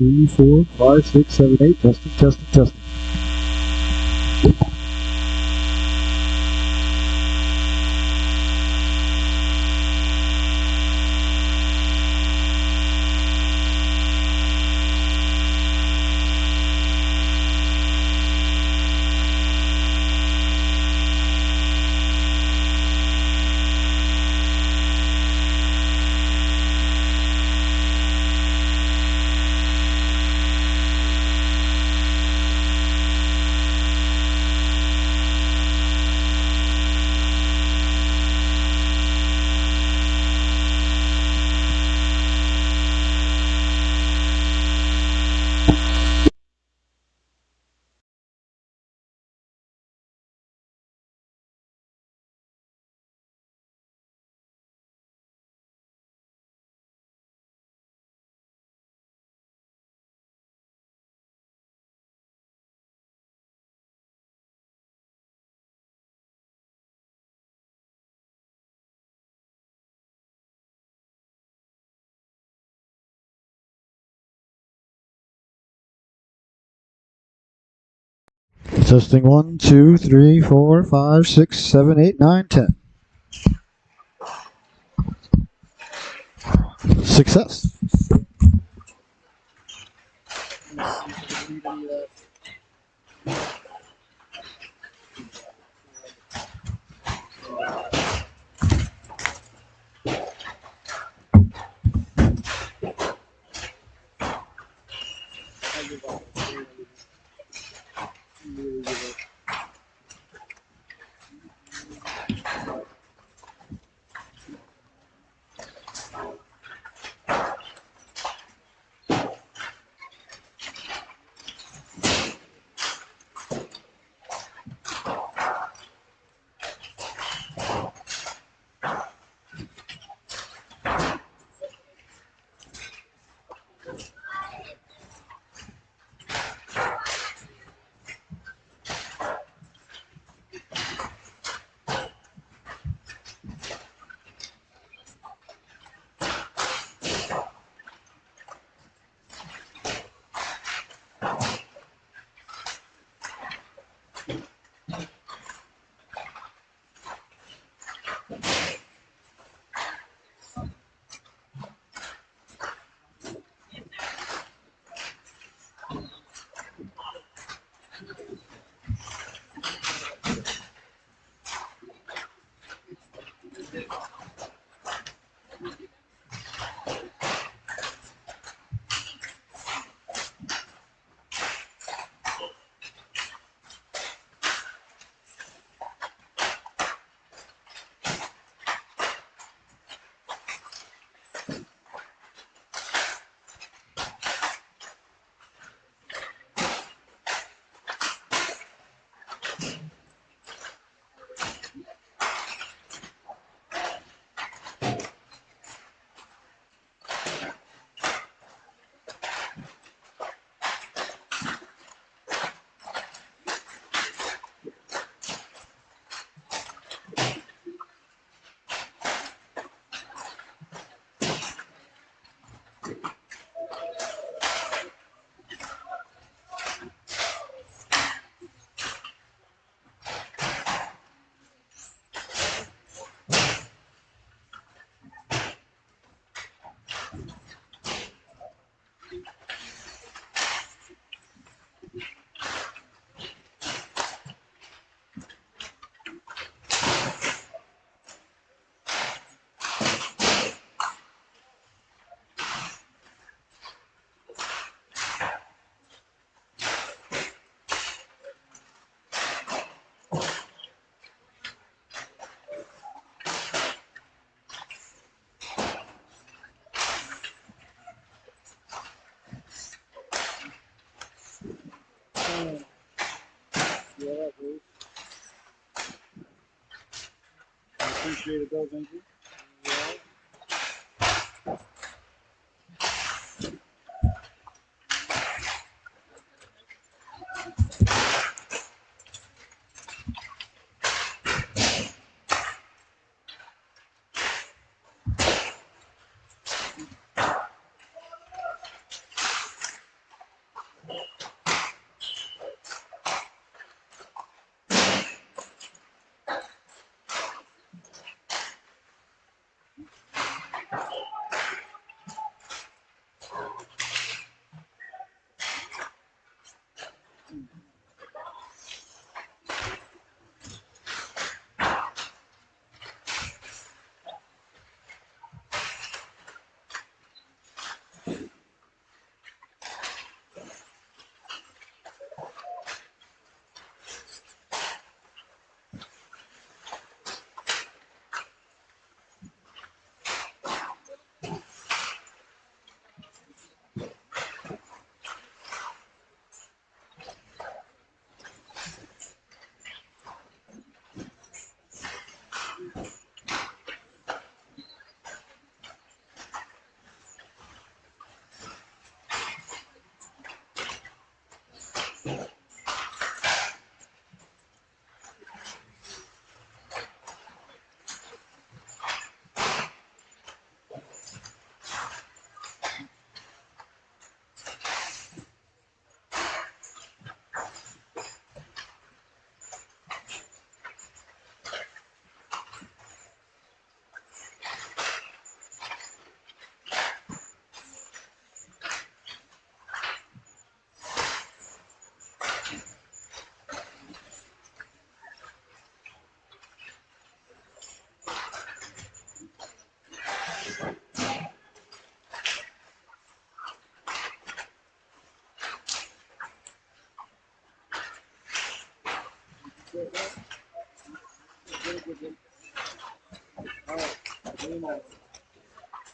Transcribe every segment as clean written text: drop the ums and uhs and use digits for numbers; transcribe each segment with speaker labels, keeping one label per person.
Speaker 1: 3, 4, 5, 6, 7, 8. Testing, testing, testing. Testing 1, 2, 3, 4, 5, 6, 7, 8, 9, 10. Success.
Speaker 2: Appreciate it, though. Thank you.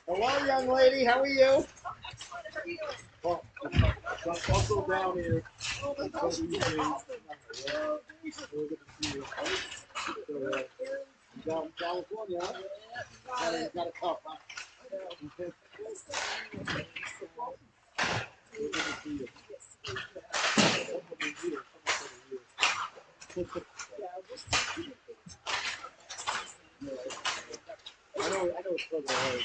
Speaker 2: Hello, young lady. How are you? Well, also down here. Down in California, huh? Got a cup, huh? I know it's further away.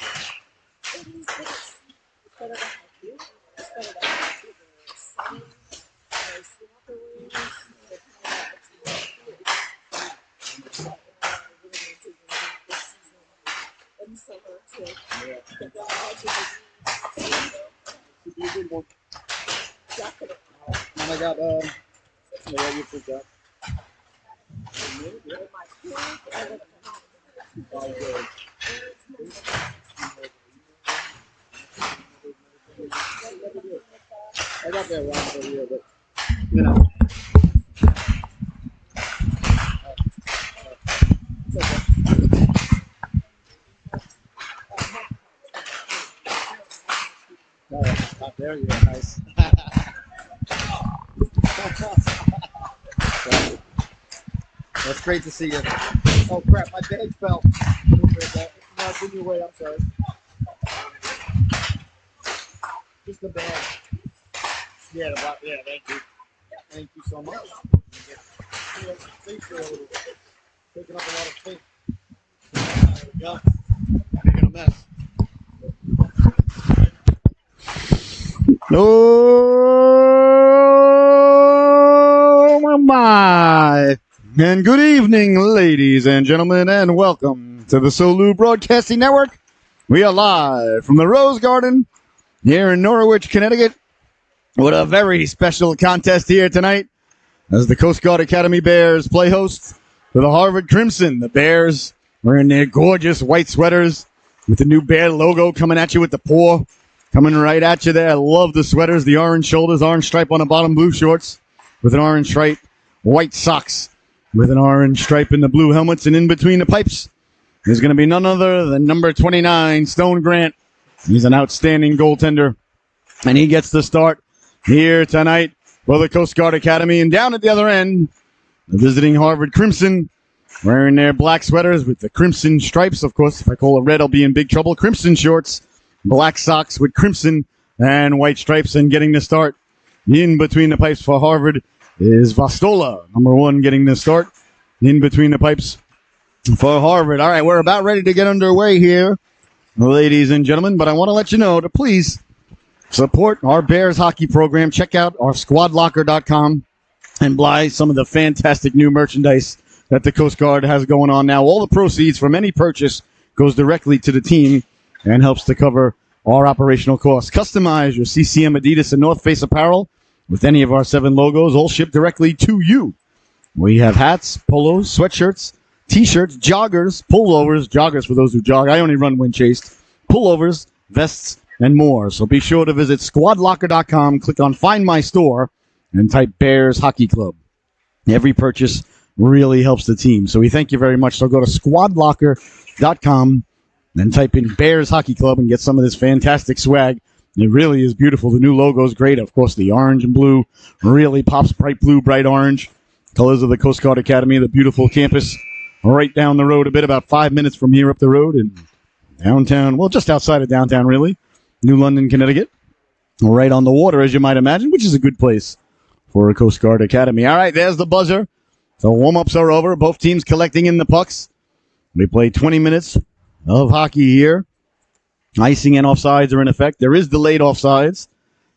Speaker 2: And I got yeah, you put that. I got that wrong over here, but you know. Not there yet. Nice. That's great to see you. Oh crap, my bag fell. No, it's in your way. I'm sorry. Just the bag. Yeah, thank you. Thank you so much. Taking up a lot of space. Yeah. Making a mess.
Speaker 1: Oh my! And good evening, ladies and gentlemen, and welcome to the Solu Broadcasting Network. We are live from the Rose Garden here in Norwich, Connecticut, with a very special contest here tonight as the Coast Guard Academy Bears play host to the Harvard Crimson. The Bears are in their gorgeous white sweaters with the new Bear logo coming at you with the paw. Coming right at you there. I love the sweaters, the orange shoulders, orange stripe on the bottom, blue shorts with an orange stripe, white socks with an orange stripe in the blue helmets, and in between the pipes, there's going to be none other than number 29, Stone Grant. He's an outstanding goaltender, and he gets the start here tonight for the Coast Guard Academy. And down at the other end, the visiting Harvard Crimson, wearing their black sweaters with the crimson stripes. Of course, if I call it red, I'll be in big trouble. Crimson shorts, black socks with crimson and white stripes, and getting the start in between the pipes for Harvard is Vastola, number 1, getting the start in between the pipes for Harvard. All right, we're about ready to get underway here, ladies and gentlemen, but I want to let you know to please support our Bears hockey program. Check out our squadlocker.com and buy some of the fantastic new merchandise that the Coast Guard has going on now. All the proceeds from any purchase goes directly to the team and helps to cover our operational costs. Customize your CCM, Adidas, and North Face apparel with any of our 7 logos, all shipped directly to you. We have hats, polos, sweatshirts, t-shirts, joggers, pullovers, joggers for those who jog. I only run when chased. Pullovers, vests, and more. So be sure to visit squadlocker.com, click on Find My Store, and type Bears Hockey Club. Every purchase really helps the team. So we thank you very much. So go to squadlocker.com and type in Bears Hockey Club and get some of this fantastic swag. It really is beautiful. The new logo is great. Of course, the orange and blue really pops, bright blue, bright orange. Colors of the Coast Guard Academy, the beautiful campus right down the road a bit, about 5 minutes from here up the road in downtown, well, just outside of downtown, really. New London, Connecticut. Right on the water, as you might imagine, which is a good place for a Coast Guard Academy. All right, there's the buzzer. The warm-ups are over. Both teams collecting in the pucks. We play 20 minutes of hockey here. Icing and offsides are in effect. There is delayed offsides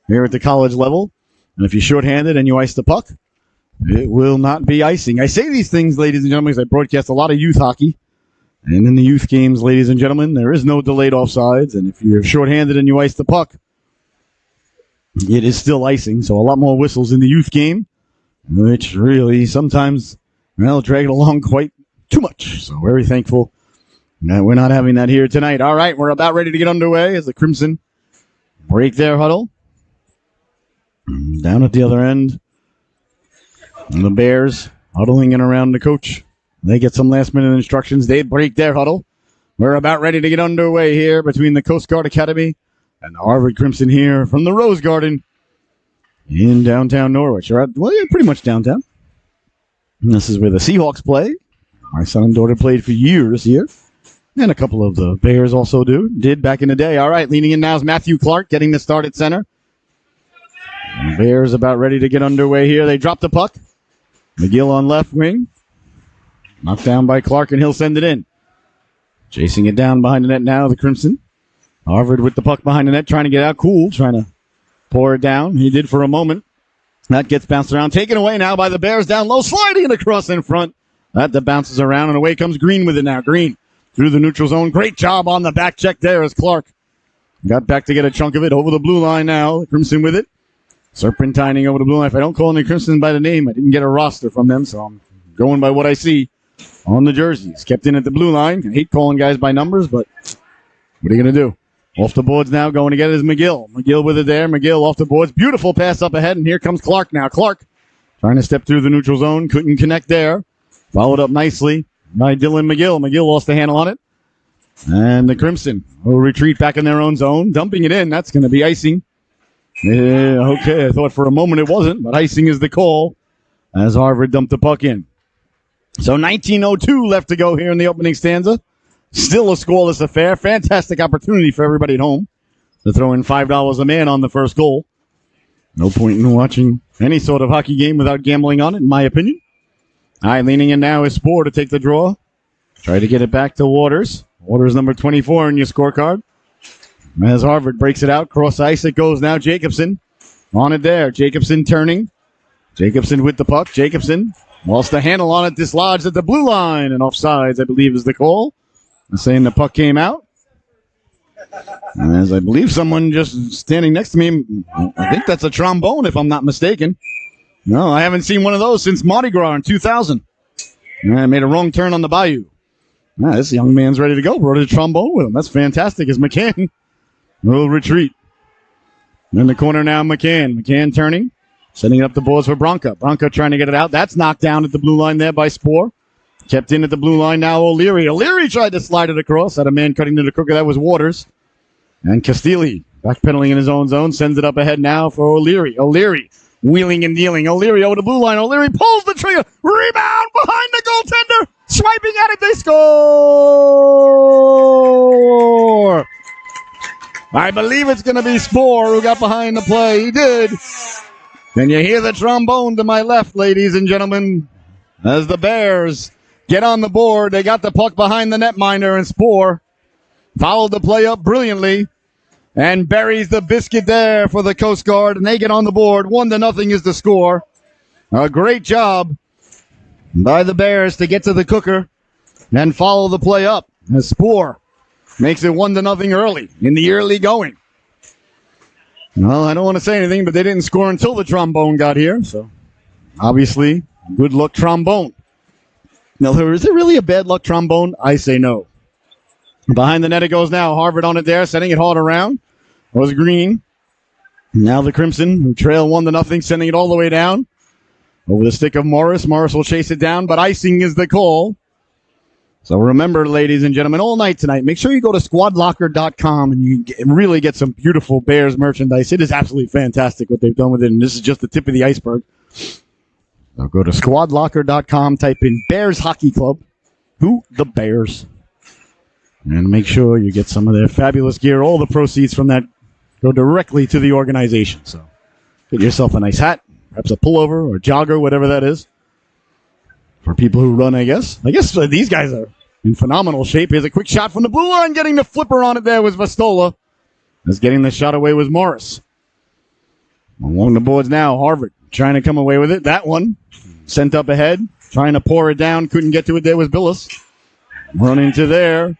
Speaker 1: here at the college level. And if you're shorthanded and you ice the puck, it will not be icing. I say these things, ladies and gentlemen, because I broadcast a lot of youth hockey. And in the youth games, ladies and gentlemen, there is no delayed offsides. And if you're shorthanded and you ice the puck, it is still icing. So a lot more whistles in the youth game, which really sometimes, well, drag it along quite too much. So very thankful that we're not having that here tonight. All right, we're about ready to get underway as the Crimson break their huddle. Down at the other end, and the Bears huddling in around the coach. They get some last-minute instructions. They break their huddle. We're about ready to get underway here between the Coast Guard Academy and the Harvard Crimson here from the Rose Garden in downtown Norwich. Well, yeah, pretty much downtown. And this is where the Seahawks play. My son and daughter played for years here. And a couple of the Bears also did back in the day. All right, leaning in now is Matthew Clark getting the start at center. And the Bears about ready to get underway here. They drop the puck. McGill on left wing. Knocked down by Clark, and he'll send it in. Chasing it down behind the net now, the Crimson. Harvard with the puck behind the net, trying to get out cool, trying to pour it down. He did for a moment. That gets bounced around. Taken away now by the Bears down low, sliding it across in front. That bounces around, and away comes Green with it now. Green through the neutral zone. Great job on the back check there as Clark got back to get a chunk of it over the blue line now. The Crimson with it. Serpentining over the blue line. If I don't call any Crimson by the name, I didn't get a roster from them, so I'm going by what I see on the jerseys. Kept in at the blue line. I hate calling guys by numbers, but what are you going to do? Off the boards now, going to get it is McGill. McGill with it there. McGill off the boards. Beautiful pass up ahead, and here comes Clark now. Clark trying to step through the neutral zone. Couldn't connect there. Followed up nicely by Dylan McGill. McGill lost the handle on it. And the Crimson will retreat back in their own zone. Dumping it in. That's going to be icing. Okay, I thought for a moment it wasn't, but icing is the call as Harvard dumped the puck in. So 19:02 left to go here in the opening stanza. Still a scoreless affair. Fantastic opportunity for everybody at home to throw in $5 a man on the first goal. No point in watching any sort of hockey game without gambling on it, in my opinion. All right, leaning in now is Spohr to take the draw. Try to get it back to Waters. Waters number 24 in your scorecard. As Harvard breaks it out, cross ice it goes now. Jacobson on it there. Jacobson turning. Jacobson with the puck. Jacobson lost the handle on it, dislodged at the blue line, and offsides, I believe, is the call. I'm saying the puck came out. As I believe someone just standing next to me, I think that's a trombone, if I'm not mistaken. No, I haven't seen one of those since Mardi Gras in 2000. I made a wrong turn on the bayou. This young man's ready to go. Brought a trombone with him. That's fantastic. As McCann will retreat. In the corner now, McCann. McCann turning. Setting up the boards for Bronca. Bronca trying to get it out. That's knocked down at the blue line there by Spohr. Kept in at the blue line now, O'Leary. O'Leary tried to slide it across. Had a man cutting to the crook. That was Waters. And Castilli backpedaling in his own zone. Sends it up ahead now for O'Leary. O'Leary wheeling and dealing. O'Leary over the blue line. O'Leary pulls the trigger. Rebound behind the goaltender. Swiping at it. They score. I believe it's going to be Spohr who got behind the play. He did. And you hear the trombone to my left, ladies and gentlemen, as the Bears get on the board. They got the puck behind the netminder, and Spohr followed the play up brilliantly and buries the biscuit there for the Coast Guard, and they get on the board. 1-0 is the score. A great job by the Bears to get to the cooker and follow the play up as Spohr makes it 1-0 early in the early going. Well, I don't want to say anything, but they didn't score until the trombone got here. So, obviously, good luck trombone. Now, is it really a bad luck trombone? I say no. Behind the net it goes now. Harvard on it there, sending it hard around. It was Green. Now the Crimson, who trail 1-0, sending it all the way down. Over the stick of Morris. Morris will chase it down, but icing is the call. So remember, ladies and gentlemen, all night tonight, make sure you go to squadlocker.com and you can really get some beautiful Bears merchandise. It is absolutely fantastic what they've done with it, and this is just the tip of the iceberg. So go to squadlocker.com, type in Bears Hockey Club. Who? The Bears. And make sure you get some of their fabulous gear. All the proceeds from that go directly to the organization. So get yourself a nice hat, perhaps a pullover or jogger, whatever that is. For people who run, I guess. These guys are in phenomenal shape. Here's a quick shot from the blue line. Getting the flipper on it there was Vastola. As getting the shot away was Morris. Along the boards now, Harvard trying to come away with it. That one sent up ahead. Trying to pour it down. Couldn't get to it. There was Billis. Running to there.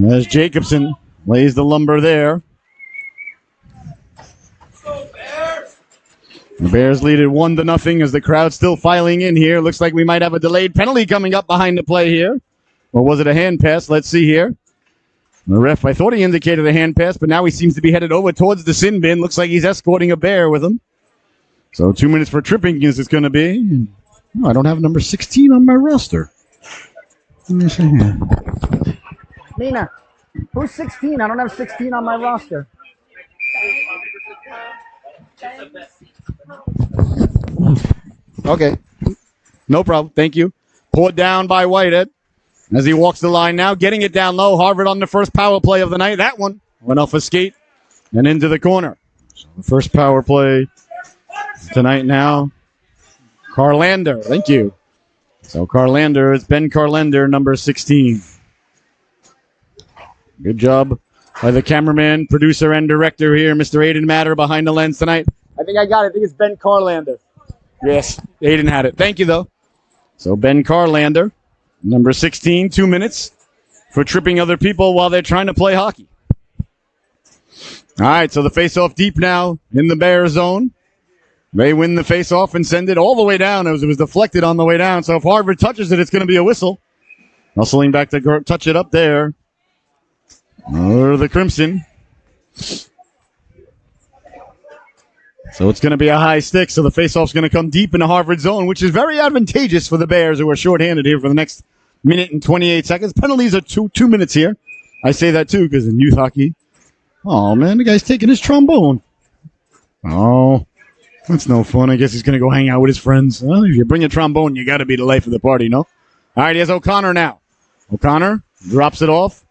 Speaker 1: As Jacobson lays the lumber there. The Bears lead it 1-0 as the crowd's still filing in here. Looks like we might have a delayed penalty coming up behind the play here. Or was it a hand pass? Let's see here. The ref, I thought he indicated a hand pass, but now he seems to be headed over towards the sin bin. Looks like he's escorting a Bear with him. So 2 minutes for tripping is it's going to be. Oh, I don't have number 16 on my roster. Let me see here.
Speaker 2: Nina, who's 16? I don't have 16 on my roster.
Speaker 1: Okay. No problem. Thank you. Poured down by Whitehead as he walks the line now. Getting it down low. Harvard on the first power play of the night. That one went off a skate and into the corner. So the first power play tonight now. Carlander. Thank you. So Carlander, it's Ben Carlander, number 16. Good job by the cameraman, producer, and director here, Mr. Aiden Matter, behind the lens tonight. I think I got it. I think it's Ben Carlander. Yes, Aiden had it. Thank you, though. So Ben Carlander, number 16, 2 minutes for tripping other people while they're trying to play hockey. All right, so the face-off deep now in the Bear zone. They win the face-off and send it all the way down. It was deflected on the way down, so if Harvard touches it, it's going to be a whistle. Hustling back to touch it up there. Or the Crimson. So it's going to be a high stick, so the faceoff's going to come deep in the Harvard zone, which is very advantageous for the Bears, who are shorthanded here for the next minute and 28 seconds. Penalties are two minutes here. I say that, too, because in youth hockey. Oh, man, the guy's taking his trombone. Oh, that's no fun. I guess he's going to go hang out with his friends. Well, if you bring a trombone, you got to be the life of the party, no? All right, here's O'Connor now. O'Connor drops it off.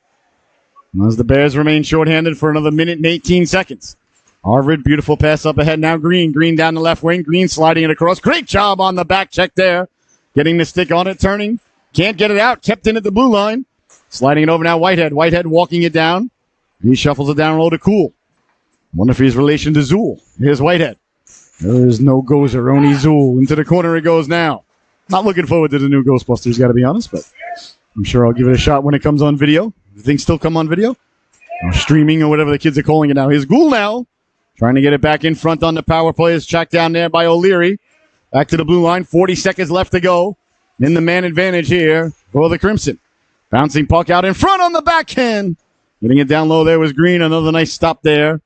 Speaker 1: As the Bears remain shorthanded for another minute and 18 seconds. Harvard, beautiful pass up ahead now. Green down the left wing. Green sliding it across. Great job on the back check there. Getting the stick on it, turning. Can't get it out. Kept in at the blue line. Sliding it over now, Whitehead. Whitehead walking it down. He shuffles it down low to Cool. Wonder if he's relation to Zool. Here's Whitehead. There is no Gozer, only Zool. Into the corner it goes now. Not looking forward to the new Ghostbusters, got to be honest, but I'm sure I'll give it a shot when it comes on video. Do things still come on video? Or streaming or whatever the kids are calling it now. Here's Gould now. Trying to get it back in front on the power play. Is tracked down there by O'Leary. Back to the blue line. 40 seconds left to go. In the man advantage here for the Crimson. Bouncing puck out in front on the backhand. Getting it down low there was Green. Another nice stop there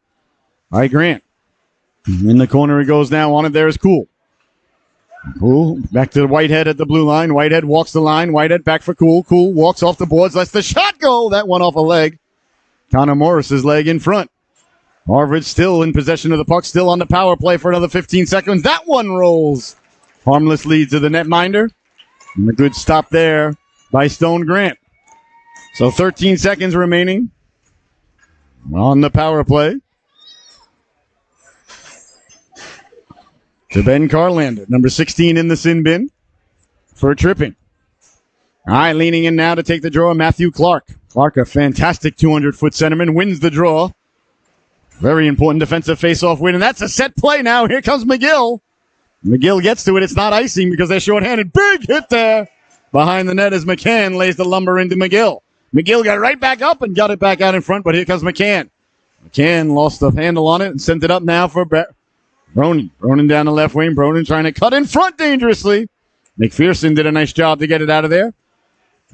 Speaker 1: by Grant. In the corner he goes now. On it there is Cool. Cool. Back to the Whitehead at the blue line. Whitehead walks the line. Whitehead back for Cool. Cool walks off the boards. Lets the shot go. That one off a leg. Connor Morris's leg in front. Harvard still in possession of the puck. Still on the power play for another 15 seconds. That one rolls. Harmless lead to the netminder. And a good stop there by Stone Grant. So 13 seconds remaining on the power play. To Ben Carlander, number 16 in the sin bin for tripping. All right, leaning in now to take the draw, Matthew Clark. Clark, a fantastic 200-foot centerman, wins the draw. Very important defensive faceoff win, and that's a set play now. Here comes McGill. McGill gets to it. It's not icing because they're shorthanded. Big hit there behind the net as McCann lays the lumber into McGill. McGill got right back up and got it back out in front, but here comes McCann. McCann lost the handle on it and sent it up now for Bronin. Bronin down the left wing. Bronin trying to cut in front dangerously. McPherson did a nice job to get it out of there.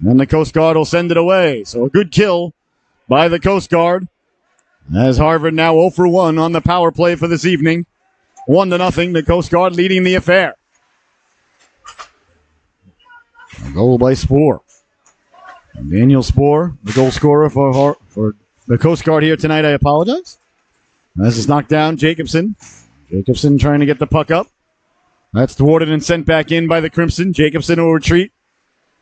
Speaker 1: And the Coast Guard will send it away. So a good kill by the Coast Guard. As Harvard now 0 for 1 on the power play for this evening. 1-0. The Coast Guard leading the affair. A goal by Spoor. Daniel Spoor, the goal scorer for the Coast Guard here tonight. I apologize. This is knocked down. Jacobson. Jacobson trying to get the puck up. That's thwarted and sent back in by the Crimson. Jacobson will retreat.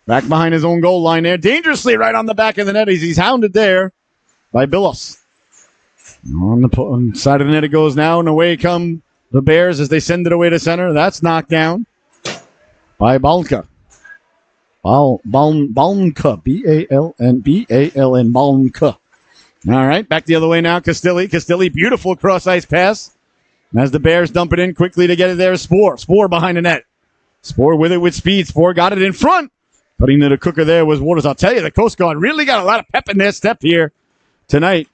Speaker 1: Back behind his own goal line there. Dangerously right on the back of the net. He's hounded there by Billos. On the side of the net it goes now, and away come the Bears as they send it away to center. That's knocked down by Balnka. Balnka. B-A-L-N, Balnka. All right, back the other way now. Castilli, beautiful cross-ice pass. As the Bears dump it in quickly to get it there, Spoor behind the net. Spoor with it with speed. Spoor got it in front. Putting to the cooker there was Waters. I'll tell you, the Coast Guard really got a lot of pep in their step here tonight.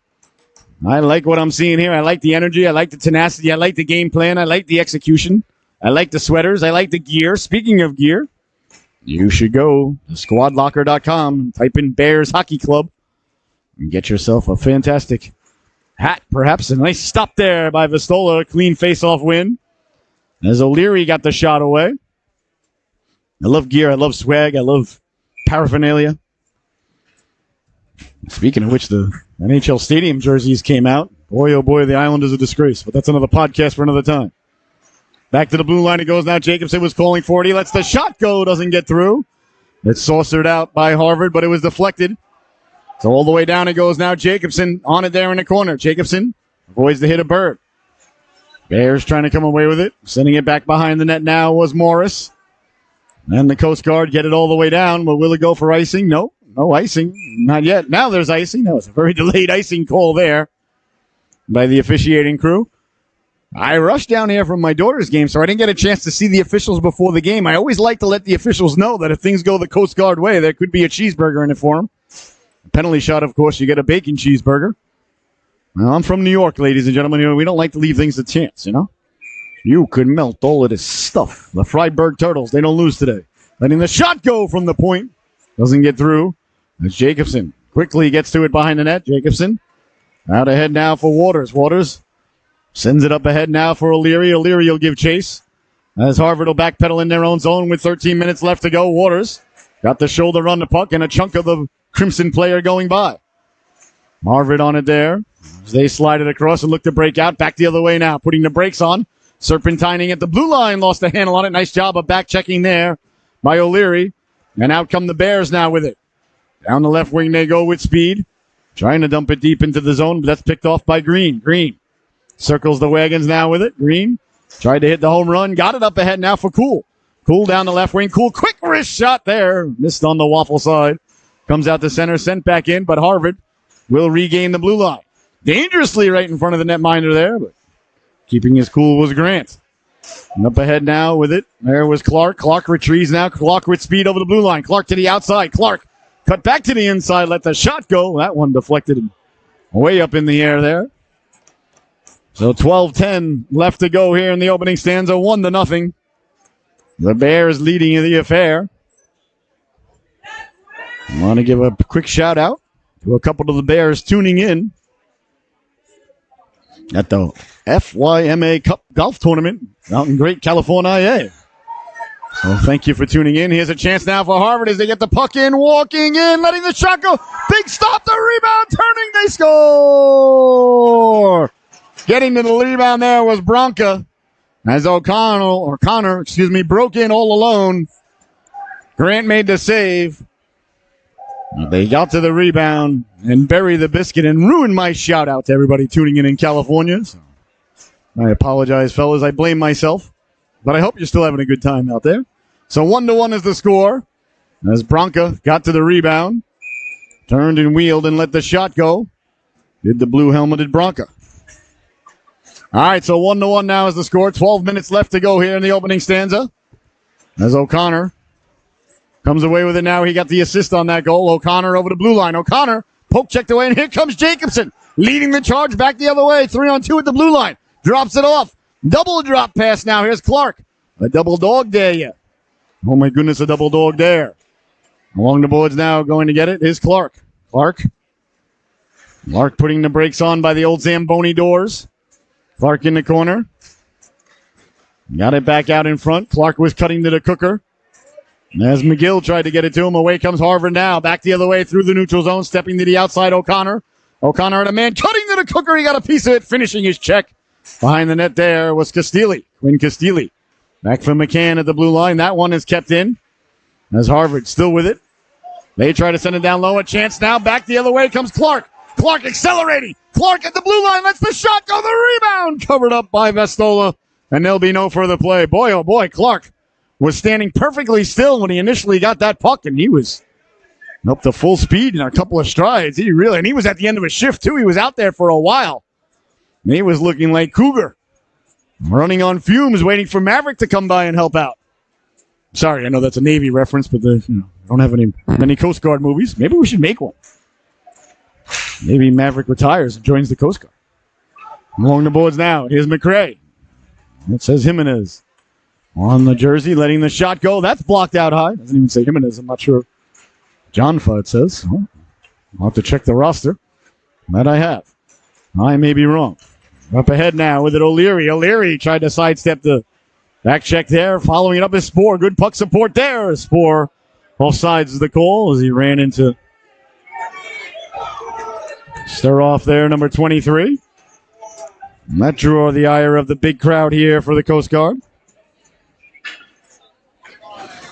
Speaker 1: I like what I'm seeing here. I like the energy. I like the tenacity. I like the game plan. I like the execution. I like the sweaters. I like the gear. Speaking of gear, you should go to squadlocker.com, type in Bears Hockey Club, and get yourself a fantastic hat, perhaps. A nice stop there by Vistola. Clean face-off win. As O'Leary got the shot away. I love gear. I love swag. I love paraphernalia. Speaking of which, the NHL Stadium jerseys came out. Boy, oh boy, the Island is a disgrace. But that's another podcast for another time. Back to the blue line it goes now. Jacobson was calling for it. He lets the shot go. Doesn't get through. It's saucered out by Harvard, but it was deflected. So all the way down it goes now. Jacobson on it there in the corner. Jacobson avoids the hit of Bird. Bears trying to come away with it. Sending it back behind the net now was Morris. And the Coast Guard get it all the way down. But will it go for icing? No icing. Not yet. Now there's icing. That was a very delayed icing call there by the officiating crew. I rushed down here from my daughter's game, so I didn't get a chance to see the officials before the game. I always like to let the officials know that if things go the Coast Guard way, there could be a cheeseburger in it for them. Penalty shot, of course, you get a bacon cheeseburger. Well, I'm from New York, ladies and gentlemen. We don't like to leave things to chance, you know? You could melt all of this stuff. The Freiburg Turtles, they don't lose today. Letting the shot go from the point. Doesn't get through. As Jacobson quickly gets to it behind the net. Jacobson out ahead now for Waters. Waters sends it up ahead now for O'Leary. O'Leary will give chase. As Harvard will backpedal in their own zone with 13 minutes left to go. Waters got the shoulder on the puck and a chunk of the Crimson player going by. Harvard on it there. As they slide it across and look to break out. Back the other way now. Putting the brakes on. Serpentining at the blue line. Lost the handle on it. Nice job of back checking there by O'Leary. And out come the Bears now with it. Down the left wing they go with speed. Trying to dump it deep into the zone, but that's picked off by Green. Green circles the wagons now with it. Green tried to hit the home run. Got it up ahead now for Cool. Cool down the left wing. Cool, quick wrist shot there. Missed on the waffle side. Comes out to center, sent back in, but Harvard will regain the blue line. Dangerously right in front of the netminder there, but keeping his cool was Grant. And up ahead now with it. There was Clark. Clark retrieves now. Clark with speed over the blue line. Clark to the outside. Clark cut back to the inside. Let the shot go. That one deflected way up in the air there. So 12-10 left to go here in the opening stanza. 1-0. The Bears leading the affair. I want to give a quick shout out to a couple of the Bears tuning in at the FYMA Cup Golf Tournament out in Great California. So thank you for tuning in. Here's a chance now for Harvard as they get the puck in, walking in, letting the shot go. Big stop, the rebound, turning, they score! Getting to the rebound there was Bronca as Connor, broke in all alone. Grant made the save. They got to the rebound and buried the biscuit and ruined my shout out to everybody tuning in California. So I apologize, fellas. I blame myself. But I hope you're still having a good time out there. So 1-1 is the score. As Bronca got to the rebound, turned and wheeled and let the shot go. Did the blue helmeted Bronca. All right, so 1-1 now is the score. 12 minutes left to go here in the opening stanza. As O'Connor comes away with it now. He got the assist on that goal. O'Connor over the blue line. O'Connor poke checked away, and here comes Jacobson. leading the charge back the other way. 3-on-2 at the blue line. Drops it off. Double drop pass now. Here's Clark. A double dog dare you. Oh, my goodness, a double dog dare. Along the boards now, going to get it is Clark. Clark putting the brakes on by the old Zamboni doors. Clark in the corner. Got it back out in front. Clark was cutting to the cooker. As McGill tried to get it to him, away comes Harvard now. Back the other way through the neutral zone, stepping to the outside, O'Connor. O'Connor and a man cutting to the cooker. He got a piece of it, finishing his check. Behind the net there was Castilli, Quinn Castilli. Back from McCann at the blue line. That one is kept in. As Harvard still with it. They try to send it down low. A chance now. Back the other way comes Clark. Clark accelerating. Clark at the blue line. Lets the shot go. The rebound covered up by Vestola. And there'll be no further play. Boy, oh boy, Clark was standing perfectly still when he initially got that puck, and he was up to full speed in a couple of strides. He was at the end of his shift, too. He was out there for a while. And he was looking like Cougar, running on fumes, waiting for Maverick to come by and help out. Sorry, I know that's a Navy reference, but don't have many Coast Guard movies. Maybe we should make one. Maybe Maverick retires and joins the Coast Guard. Along the boards now, here's McRae. It says Jimenez on the jersey, letting the shot go. That's blocked out high. Doesn't even say Jimenez. I'm not sure. John Fudd says. Well, I'll have to check the roster. That I have. I may be wrong. Up ahead now with it, O'Leary. O'Leary tried to sidestep the back check there. Following it up is Spoor. Good puck support there. Spoor off sides of the call as he ran into stir off there, number 23. And that drew the ire of the big crowd here for the Coast Guard.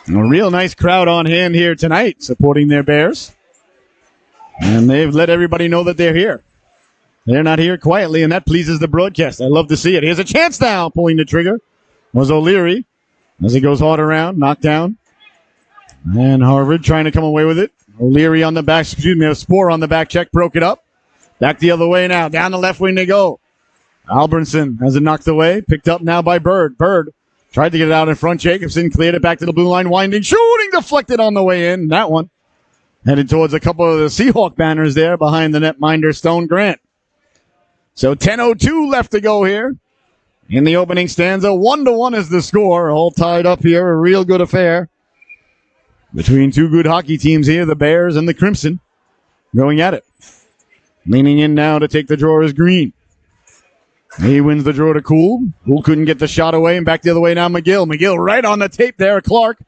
Speaker 1: And a real nice crowd on hand here tonight supporting their Bears. And they've let everybody know that they're here. They're not here quietly, and that pleases the broadcast. I love to see it. Here's a chance now. Pulling the trigger was O'Leary as he goes hard around, knocked down. And Harvard trying to come away with it. O'Leary on the back, Spoor on the back check, broke it up. Back the other way now. Down the left wing they go. Albertson has it knocked away. Picked up now by Bird. Bird tried to get it out in front. Jacobson cleared it back to the blue line. Winding, shooting, deflected on the way in. That one headed towards a couple of the Seahawk banners there behind the netminder Stone Grant. So 10:02 left to go here in the opening stanza. 1-1 is the score. All tied up here. A real good affair between two good hockey teams here, the Bears and the Crimson, going at it. Leaning in now to take the draw is Green. He wins the draw to Cool. Cool couldn't get the shot away, and back the other way now McGill. McGill right on the tape there. Clark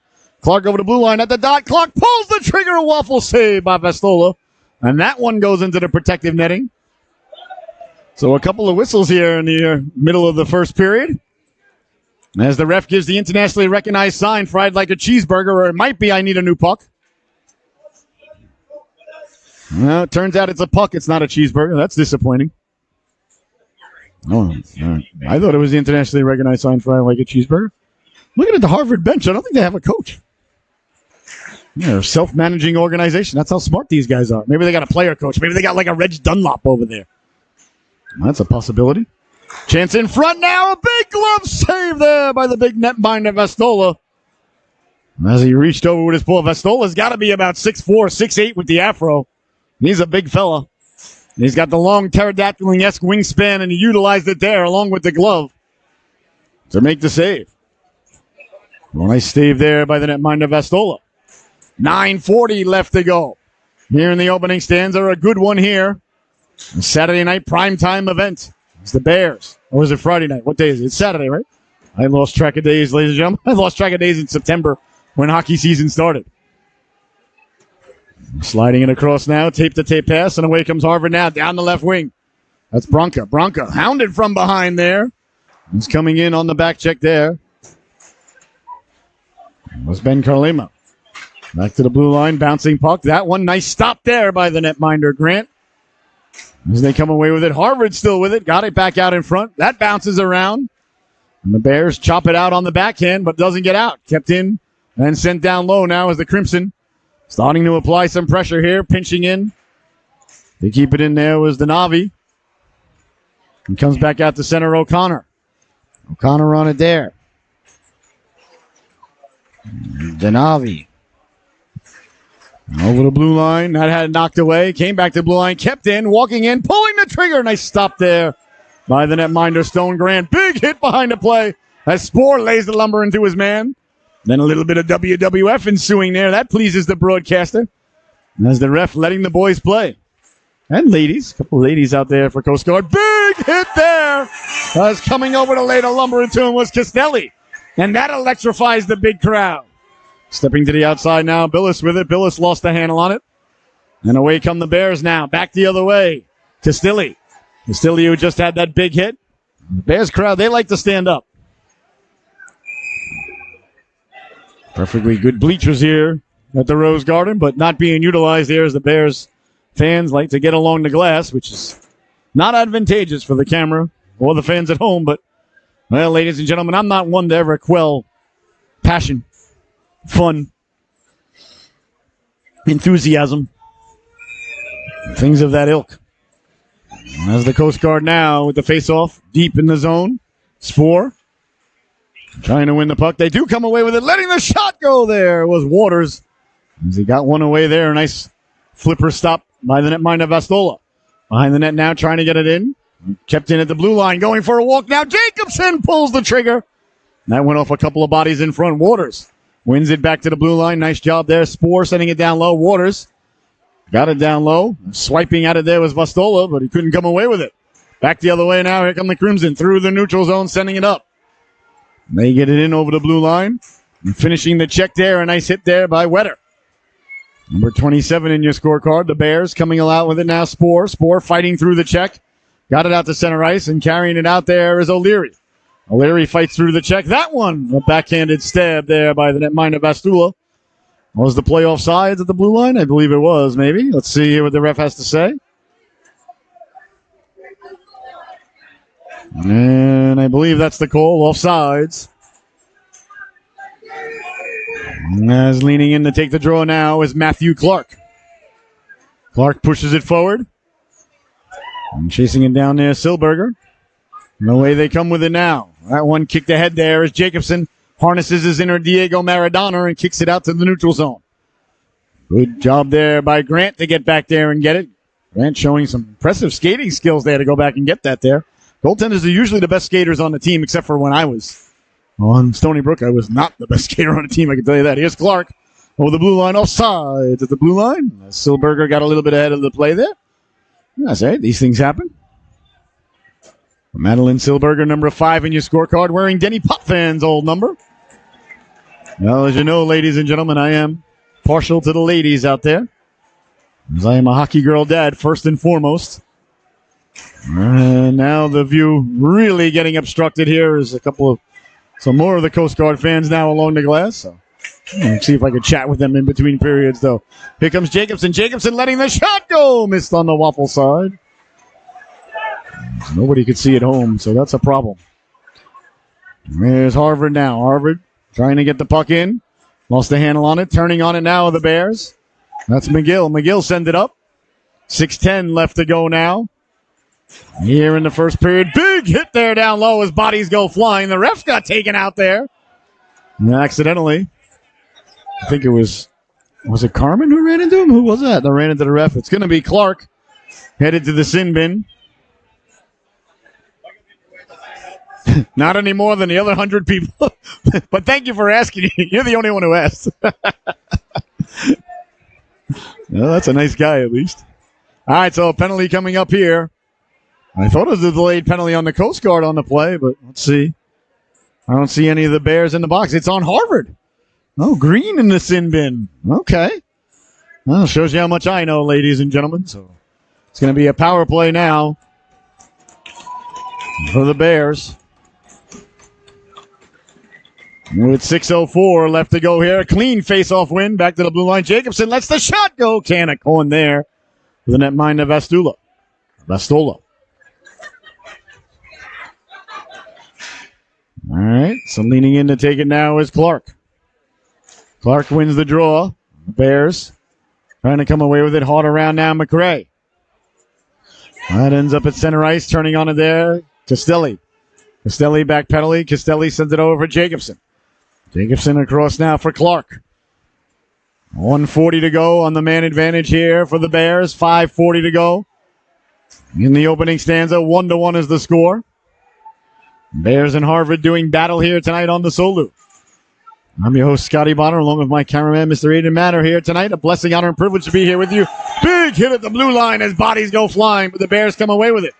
Speaker 1: over the blue line at the dot. Clark pulls the trigger. A waffle save by Vestola. And that one goes into the protective netting. So a couple of whistles here in the middle of the first period. As the ref gives the internationally recognized sign, fried like a cheeseburger, or it might be I need a new puck. Well, it turns out it's a puck. It's not a cheeseburger. That's disappointing. Oh, I thought it was the internationally recognized sign for like a cheeseburger. Looking at the Harvard bench, I don't think they have a coach. They're a self-managing organization. That's how smart these guys are. Maybe they got a player coach. Maybe they got like a Reg Dunlop over there. That's a possibility. Chance in front now. A big glove save there by the big netminder Vestola. As he reached over with his ball, Vestola's got to be about 6'4", 6'8" with the afro. He's a big fella. He's got the long pterodactyl-esque wingspan, and he utilized it there along with the glove to make the save. Well, nice save there by the netminder Vestola. 9:40 left to go. Here in the opening stanza, a good one here. A Saturday night primetime event. It's the Bears. Or is it Friday night? What day is it? It's Saturday, right? I lost track of days, ladies and gentlemen. I lost track of days in September when hockey season started. Sliding it across now, tape-to-tape pass, and away comes Harvard now, down the left wing. That's Bronca. Bronca hounded from behind there. He's coming in on the back check there. It was Ben Carlema. Back to the blue line, bouncing puck. That one, nice stop there by the netminder Grant. As they come away with it, Harvard still with it, got it back out in front. That bounces around. And the Bears chop it out on the backhand, but doesn't get out. Kept in and sent down low now as the Crimson starting to apply some pressure here, pinching in. They keep it in there was the Navi. And comes back out to center O'Connor. O'Connor on it there. Denavi. Over the blue line. That had it knocked away. Came back to the blue line. Kept in. Walking in. Pulling the trigger. Nice stop there by the netminder Stone Grant. Big hit behind the play as Spore lays the lumber into his man. Then a little bit of WWF ensuing there. That pleases the broadcaster as the ref letting the boys play. And ladies. A couple of ladies out there for Coast Guard. Big hit there. As coming over to lay the lumber into him was Castelli. And that electrifies the big crowd. Stepping to the outside now. Billis with it. Billis lost the handle on it. And away come the Bears now. Back the other way. Castelli. Castelli who just had that big hit. The Bears crowd, they like to stand up. Perfectly good bleachers here at the Rose Garden, but not being utilized here as the Bears fans like to get along the glass, which is not advantageous for the camera or the fans at home. But, well, ladies and gentlemen, I'm not one to ever quell passion, fun, enthusiasm, things of that ilk. As the Coast Guard now with the face-off deep in the zone. Spore trying to win the puck. They do come away with it. Letting the shot go there was Waters. As he got one away there. A nice flipper stop by the netminder Vastola. Behind the net now trying to get it in. Kept in at the blue line. Going for a walk now. Jacobson pulls the trigger. That went off a couple of bodies in front. Waters wins it back to the blue line. Nice job there. Spore sending it down low. Waters got it down low. Swiping out of there was Vastola, but he couldn't come away with it. Back the other way now. Here come the Crimson through the neutral zone, sending it up. They get it in over the blue line. And finishing the check there. A nice hit there by Wetter. Number 27 in your scorecard. The Bears coming out with it now. Spore. Spore fighting through the check. Got it out to center ice, and carrying it out there is O'Leary. O'Leary fights through the check. That one, a backhanded stab there by the netminder Vastula. Was the play offsides at the blue line? I believe it was, maybe. Let's see here what the ref has to say. And I believe that's the call, offsides. As leaning in to take the draw now is Matthew Clark. Clark pushes it forward. And chasing it down there, Silberger. No way they come with it now. That one kicked ahead there as Jacobson harnesses his inner Diego Maradona and kicks it out to the neutral zone. Good job there by Grant to get back there and get it. Grant showing some impressive skating skills there to go back and get that there. Goaltenders are usually the best skaters on the team, except for when I was on Stony Brook. I was not the best skater on the team, I can tell you that. Here's Clark over the blue line, offside at the blue line. Silberger got a little bit ahead of the play there. That's right, these things happen. Madeline Silberger, number 5 in your scorecard, wearing Denny Popfan's old number. Well, as you know, ladies and gentlemen, I am partial to the ladies out there, as I am a hockey girl dad, first and foremost. And now the view really getting obstructed here is some more of the Coast Guard fans now along the glass. So let's see if I can chat with them in between periods, though. Here comes Jacobson. Jacobson letting the shot go. Missed on the waffle side. Nobody could see at home, so that's a problem. There's Harvard now. Harvard trying to get the puck in. Lost the handle on it. Turning on it now, the Bears. That's McGill. McGill send it up. 6:10 left to go now. Here in the first period. Big hit there down low as bodies go flying. The ref got taken out there. And accidentally. I think it was it Carmen who ran into him? Who was that ran into the ref? It's going to be Clark. Headed to the sin bin. Not any more than the other 100 people. But thank you for asking. You're the only one who asked. Well, that's a nice guy, at least. All right, so a penalty coming up here. I thought it was a delayed penalty on the Coast Guard on the play, but let's see. I don't see any of the Bears in the box. It's on Harvard. Oh, Green in the sin bin. Okay. Well, shows you how much I know, ladies and gentlemen. So it's going to be a power play now for the Bears. With 6:04 left to go here. A clean face-off win. Back to the blue line. Jacobson lets the shot go. Canuck on there. With the netminder Vastola. All right. So leaning in to take it now is Clark. Clark wins the draw. The Bears trying to come away with it. Hard around now, McRae. That ends up at center ice. Turning on it there. Castelli back penalty. Castelli sends it over for Jacobson. Jacobson across now for Clark. 1:40 to go on the man advantage here for the Bears. 5:40 to go in the opening stanza. 1-1 is the score. Bears and Harvard doing battle here tonight on the Solu. I'm your host, Scotty Bonner, along with my cameraman, Mr. Aiden Matter, here tonight. A blessing, honor, and privilege to be here with you. Big hit at the blue line as bodies go flying, but the Bears come away with it.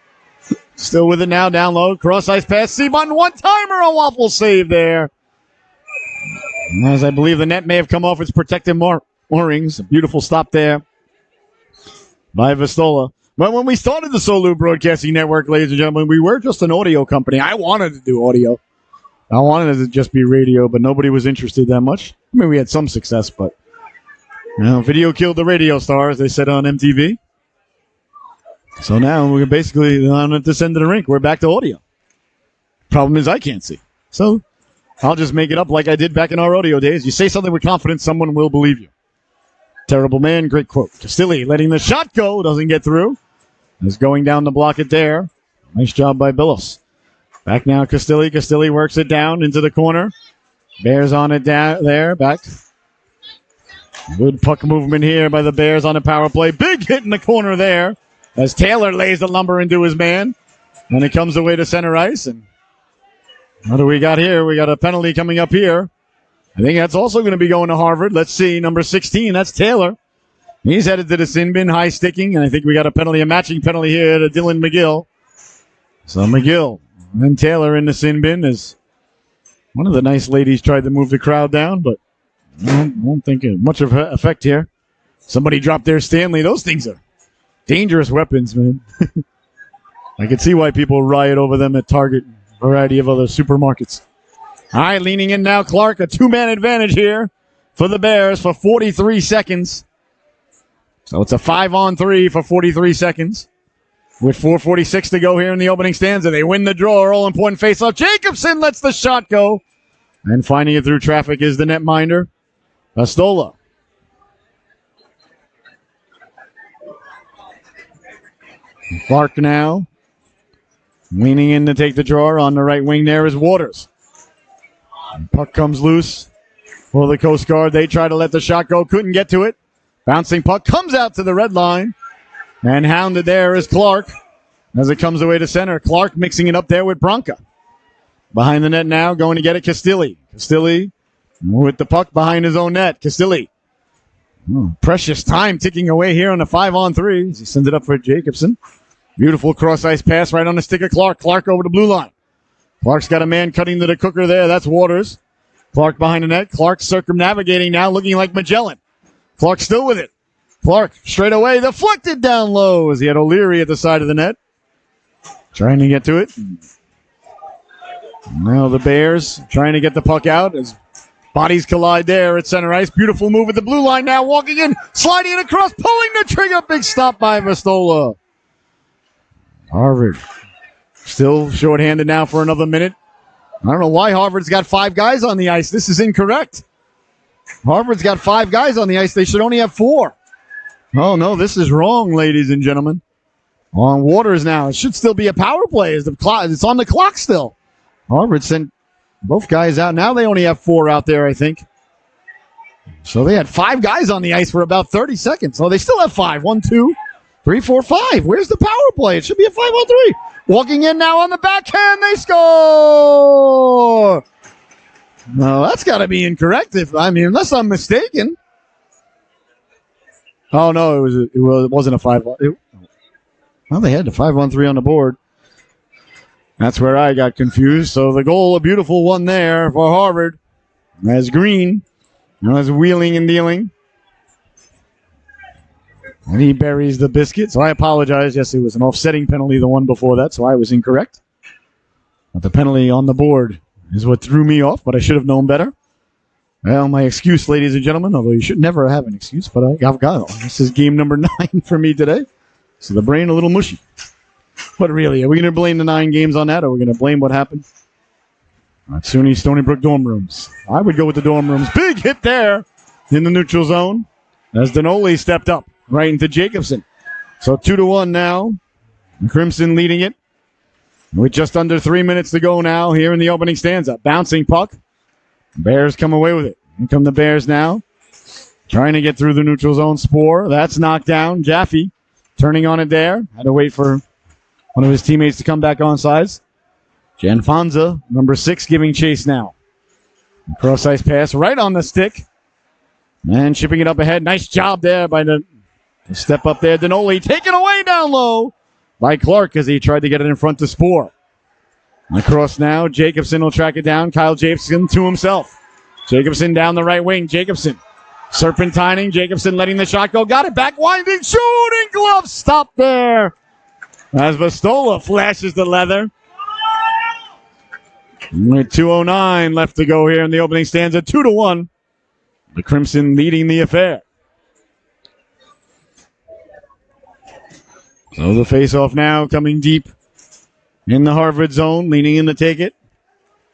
Speaker 1: Still with it now, down low. Cross-ice pass, C-button, one-timer, a waffle save there. As I believe the net may have come off its protective moorings. A beautiful stop there by Vistola. But when we started the Solu Broadcasting Network, ladies and gentlemen, we were just an audio company. I wanted to do audio. I wanted it to just be radio, but nobody was interested that much. I mean, we had some success, but video killed the radio star, as they said on MTV. So now we're basically on at this end of the rink. We're back to audio. Problem is I can't see. So I'll just make it up like I did back in our audio days. You say something with confidence, someone will believe you. Terrible man, great quote. Castilli letting the shot go, doesn't get through. Is going down to block it there. Nice job by Billups. Back now, Castilli. Castilli works it down into the corner. Bears on it down there. Back. Good puck movement here by the Bears on a power play. Big hit in the corner there as Taylor lays the lumber into his man. And it comes away to center ice. And what do we got here? We got a penalty coming up here. I think that's also going to be going to Harvard. Let's see. Number 16, that's Taylor. He's headed to the sin bin, high sticking. And I think we got a matching penalty here to Dylan McGill. So McGill and Taylor in the sin bin as one of the nice ladies tried to move the crowd down, but I won't think much of an effect here. Somebody dropped their Stanley. Those things are dangerous weapons, man. I can see why people riot over them at Target and a variety of other supermarkets. All right, leaning in now, Clark, a two-man advantage here for the Bears for 43 seconds. So it's a 5-on-3 for 43 seconds. With 4:46 to go here in the opening stanza, they win the draw. All important face-off. Jacobson lets the shot go. And finding it through traffic is the netminder, Astola. Clark now. Leaning in to take the draw. On the right wing there is Waters. Puck comes loose for the Coast Guard. They try to let the shot go. Couldn't get to it. Bouncing puck comes out to the red line. And hounded there is Clark as it comes away to center. Clark mixing it up there with Bronca. Behind the net now, going to get it, Castilli. Castilli with the puck behind his own net. Castilli. Precious time ticking away here on the 5-on-3 as he sends it up for Jacobson. Beautiful cross-ice pass right on the stick of Clark. Clark over the blue line. Clark's got a man cutting to the cooker there. That's Waters. Clark behind the net. Clark circumnavigating now, looking like Magellan. Clark still with it. Clark straight away, deflected down low as he had O'Leary at the side of the net. Trying to get to it. Now the Bears trying to get the puck out as bodies collide there at center ice. Beautiful move at the blue line now, walking in, sliding it across, pulling the trigger. Big stop by Vistola. Harvard still shorthanded now for another minute. I don't know why Harvard's got 5 guys on the ice. This is incorrect. Harvard's got 5 guys on the ice. They should only have 4. Oh, no, this is wrong, ladies and gentlemen. On Waters now. It should still be a power play. It's on the clock still. Harvard sent both guys out. Now they only have 4 out there, I think. So they had 5 guys on the ice for about 30 seconds. Oh, they still have 5. 1, 2, 3, 4, 5. Where's the power play? It should be a 5-on-3. Walking in now on the backhand. They score! No, that's got to be incorrect. Unless I'm mistaken. Oh, no, it wasn't a 5. Well, they had the 5-on-3 on the board. That's where I got confused. So the goal, a beautiful one there for Harvard. As Green is wheeling and dealing. And he buries the biscuit. So I apologize. Yes, it was an offsetting penalty, the one before that, so I was incorrect. But the penalty on the board is what threw me off, but I should have known better. Well, my excuse, ladies and gentlemen, although you should never have an excuse, but I've got it. This is game number 9 for me today. So the brain a little mushy. But really, are we going to blame the 9 games on that, or are we going to blame what happened? At SUNY Stony Brook dorm rooms. I would go with the dorm rooms. Big hit there in the neutral zone as Denoli stepped up right into Jacobson. So 2-1 now. Crimson leading it with just under 3 minutes to go now here in the opening stanza. Bouncing puck. Bears come away with it. Here come the Bears now. Trying to get through the neutral zone. Spore. That's knocked down. Jaffe turning on it there. Had to wait for one of his teammates to come back on sides. Janfanza, number 6, giving chase now. Cross ice pass right on the stick. And shipping it up ahead. Nice job there by the step up there. Denoli taken away down low by Clark as he tried to get it in front to Spore. Across now. Jacobson will track it down. Kyle Jacobson to himself. Jacobson down the right wing. Jacobson serpentining. Jacobson letting the shot go. Got it back. Winding. Shooting glove. Stop there. As Vastola flashes the leather. With 2:09 left to go here in the opening stanza. 2-1. The Crimson leading the affair. So the face-off now coming deep in the Harvard zone. Leaning in to take it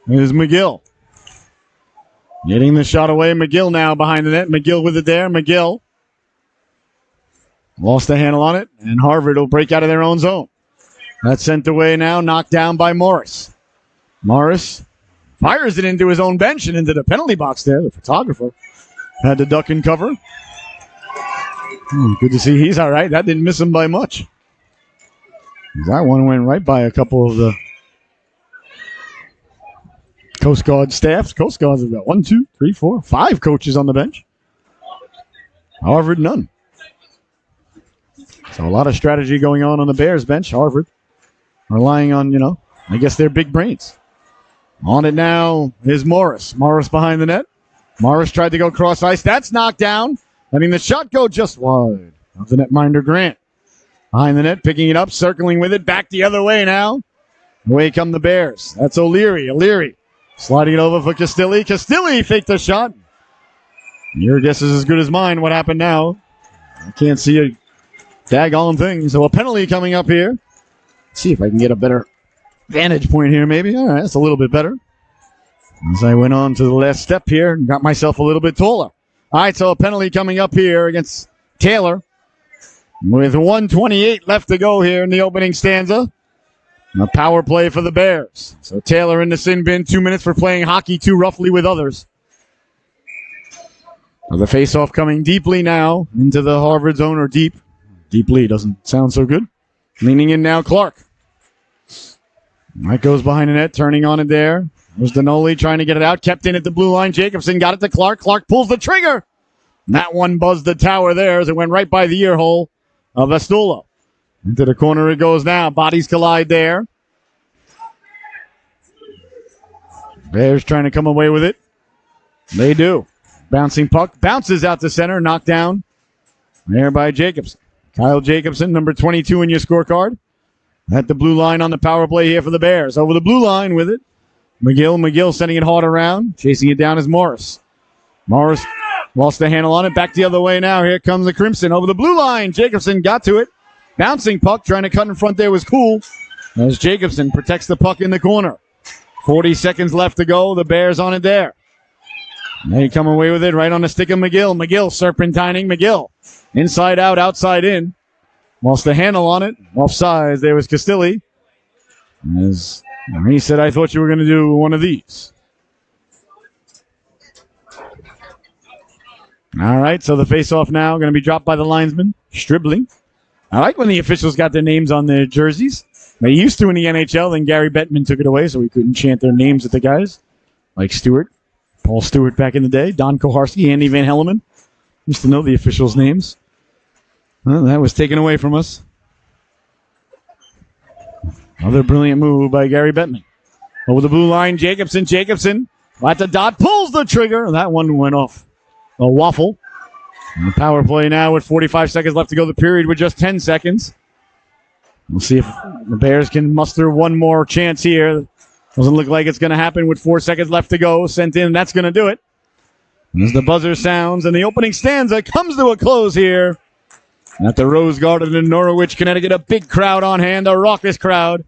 Speaker 1: is McGill. Getting the shot away. McGill now behind the net. McGill with it there. McGill lost the handle on it. And Harvard will break out of their own zone. That's sent away now. Knocked down by Morris. Morris fires it into his own bench and into the penalty box there. The photographer had to duck and cover. Good to see he's all right. That didn't miss him by much. That one went right by a couple of the Coast Guard staffs. Coast Guards have got 1, 2, 3, 4, 5 coaches on the bench. Harvard, none. So a lot of strategy going on the Bears bench. Harvard relying on, I guess their big brains. On it now is Morris. Morris behind the net. Morris tried to go cross ice. That's knocked down. Letting the shot go just wide of the netminder Grant. Behind the net, picking it up, circling with it. Back the other way now. Away come the Bears. That's O'Leary. O'Leary sliding it over for Castilli. Castilli faked the shot. Your guess is as good as mine. What happened now? I can't see a daggone thing. So a penalty coming up here. Let's see if I can get a better vantage point here maybe. All right, that's a little bit better. As I went on to the last step here and got myself a little bit taller. All right, so a penalty coming up here against Taylor. With 1:28 left to go here in the opening stanza. A power play for the Bears. So Taylor in the sin bin. 2 minutes for playing hockey too roughly with others. The faceoff coming deeply now into the Harvard zone, or deep. Deeply doesn't sound so good. Leaning in now, Clark. Mike goes behind the net, turning on it there. There's Denoli trying to get it out. Kept in at the blue line. Jacobson got it to Clark. Clark pulls the trigger. That one buzzed the tower there as it went right by the ear hole of Vastola. Into the corner it goes now. Bodies collide there. Bears trying to come away with it. They do. Bouncing puck. Bounces out to center. Knocked down there by Jacobson. Kyle Jacobson, number 22 in your scorecard. At the blue line on the power play here for the Bears. Over the blue line with it. McGill sending it hard around. Chasing it down is Morris. Morris lost the handle on it. Back the other way now. Here comes the Crimson. Over the blue line. Jacobson got to it. Bouncing puck. Trying to cut in front there was Cool. As Jacobson protects the puck in the corner. 40 seconds left to go. The Bears on it there. They come away with it right on the stick of McGill. McGill serpentining. McGill inside out, outside in. Lost the handle on it. Offsides. There was Castilli. As he said, I thought you were going to do one of these. All right, so the face-off now going to be dropped by the linesman, Stribling. I like when the officials got their names on their jerseys. They used to in the NHL, then Gary Bettman took it away so we couldn't chant their names at the guys. Like Stewart, Paul Stewart back in the day, Don Koharski, Andy Van Helleman. Used to know the officials' names. Well, that was taken away from us. Another brilliant move by Gary Bettman. Over the blue line, Jacobson at the dot, pulls the trigger. That one went off a waffle. And the power play now with 45 seconds left to go. The period with just 10 seconds. We'll see if the Bears can muster one more chance here. Doesn't look like it's going to happen with 4 seconds left to go. Sent in, that's going to do it. As the buzzer sounds and the opening stanza comes to a close here at the Rose Garden in Norwich, Connecticut. A big crowd on hand, a raucous crowd.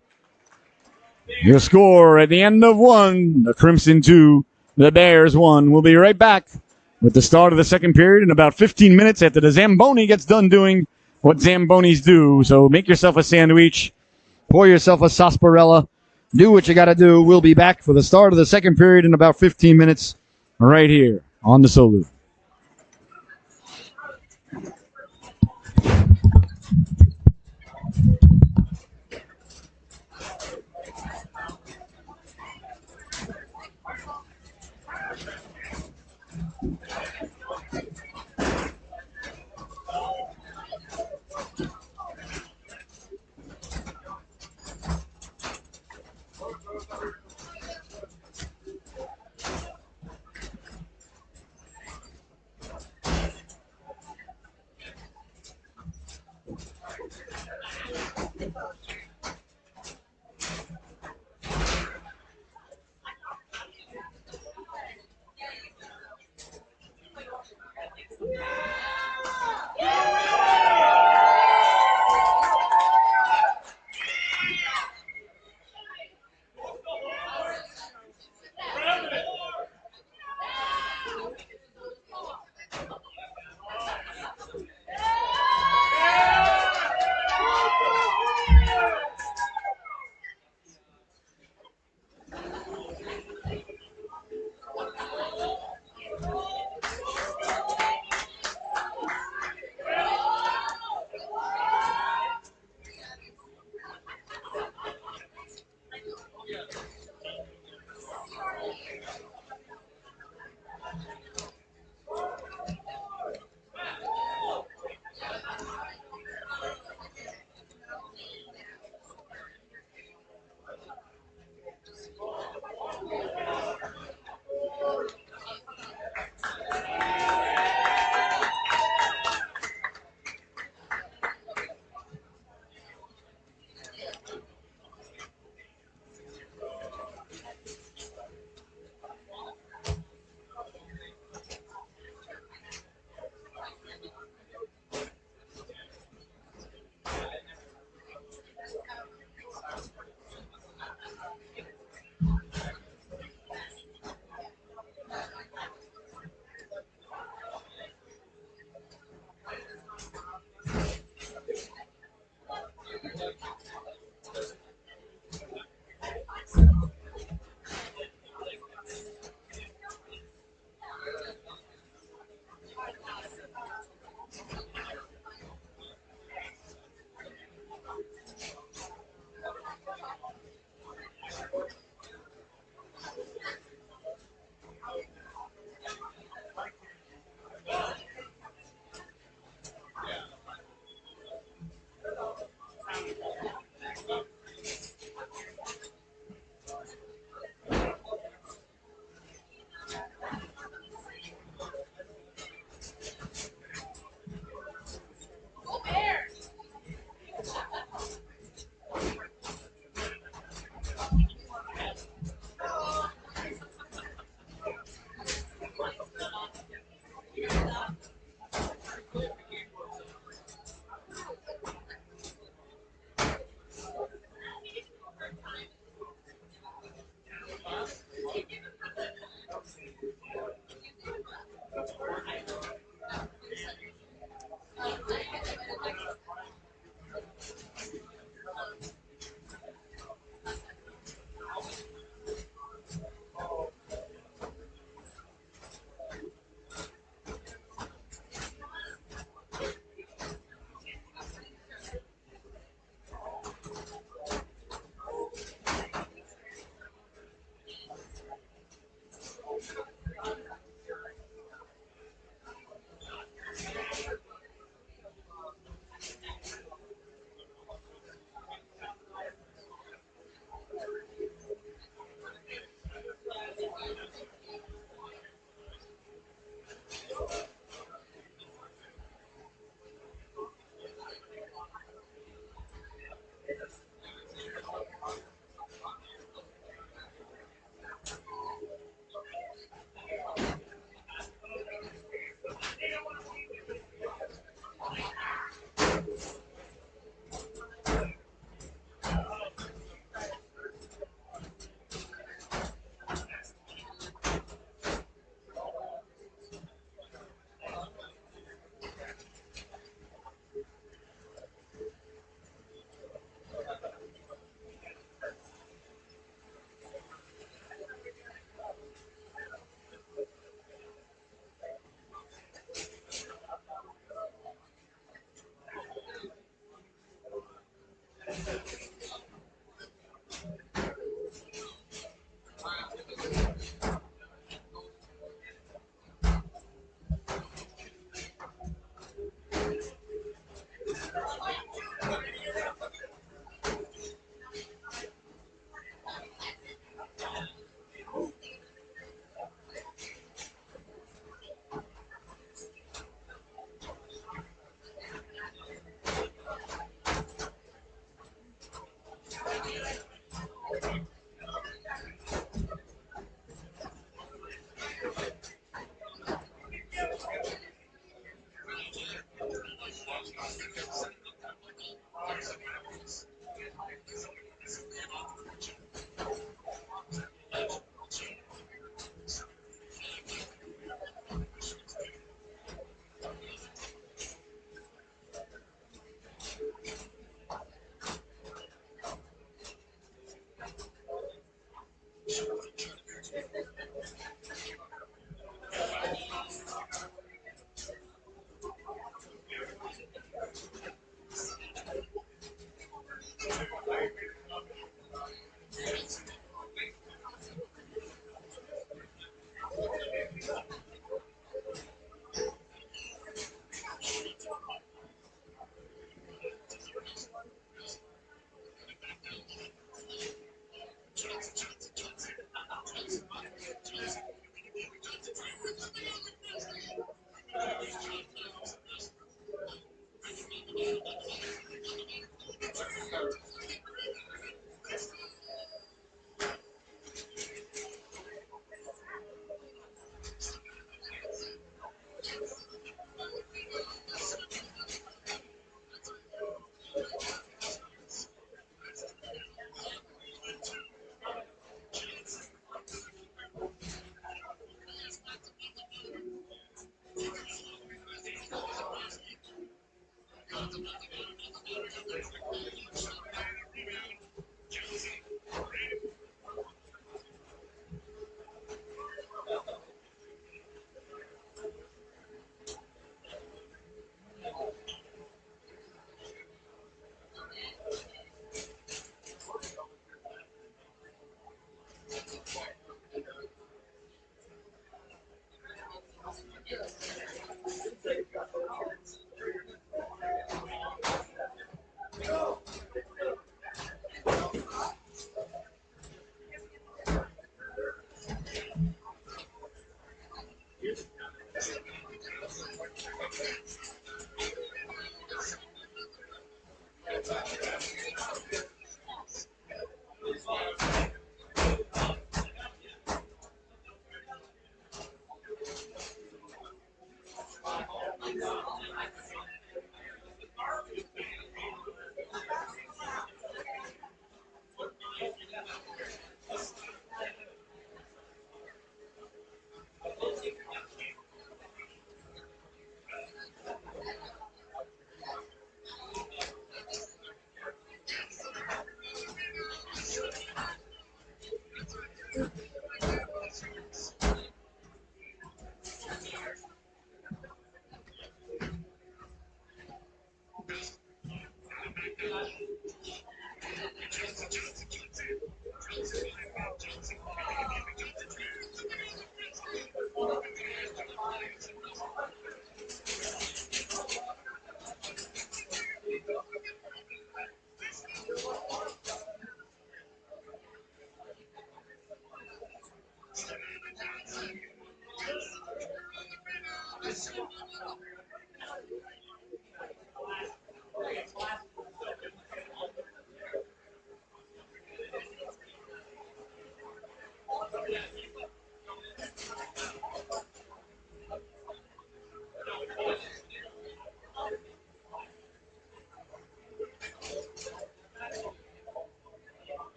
Speaker 1: Your score at the end of one, the Crimson 2, the Bears 1. We'll be right back with the start of the second period in about 15 minutes after the Zamboni gets done doing what Zambonis do. So make yourself a sandwich, pour yourself a sarsaparilla, do what you got to do. We'll be back for the start of the second period in about 15 minutes right here on the Solu.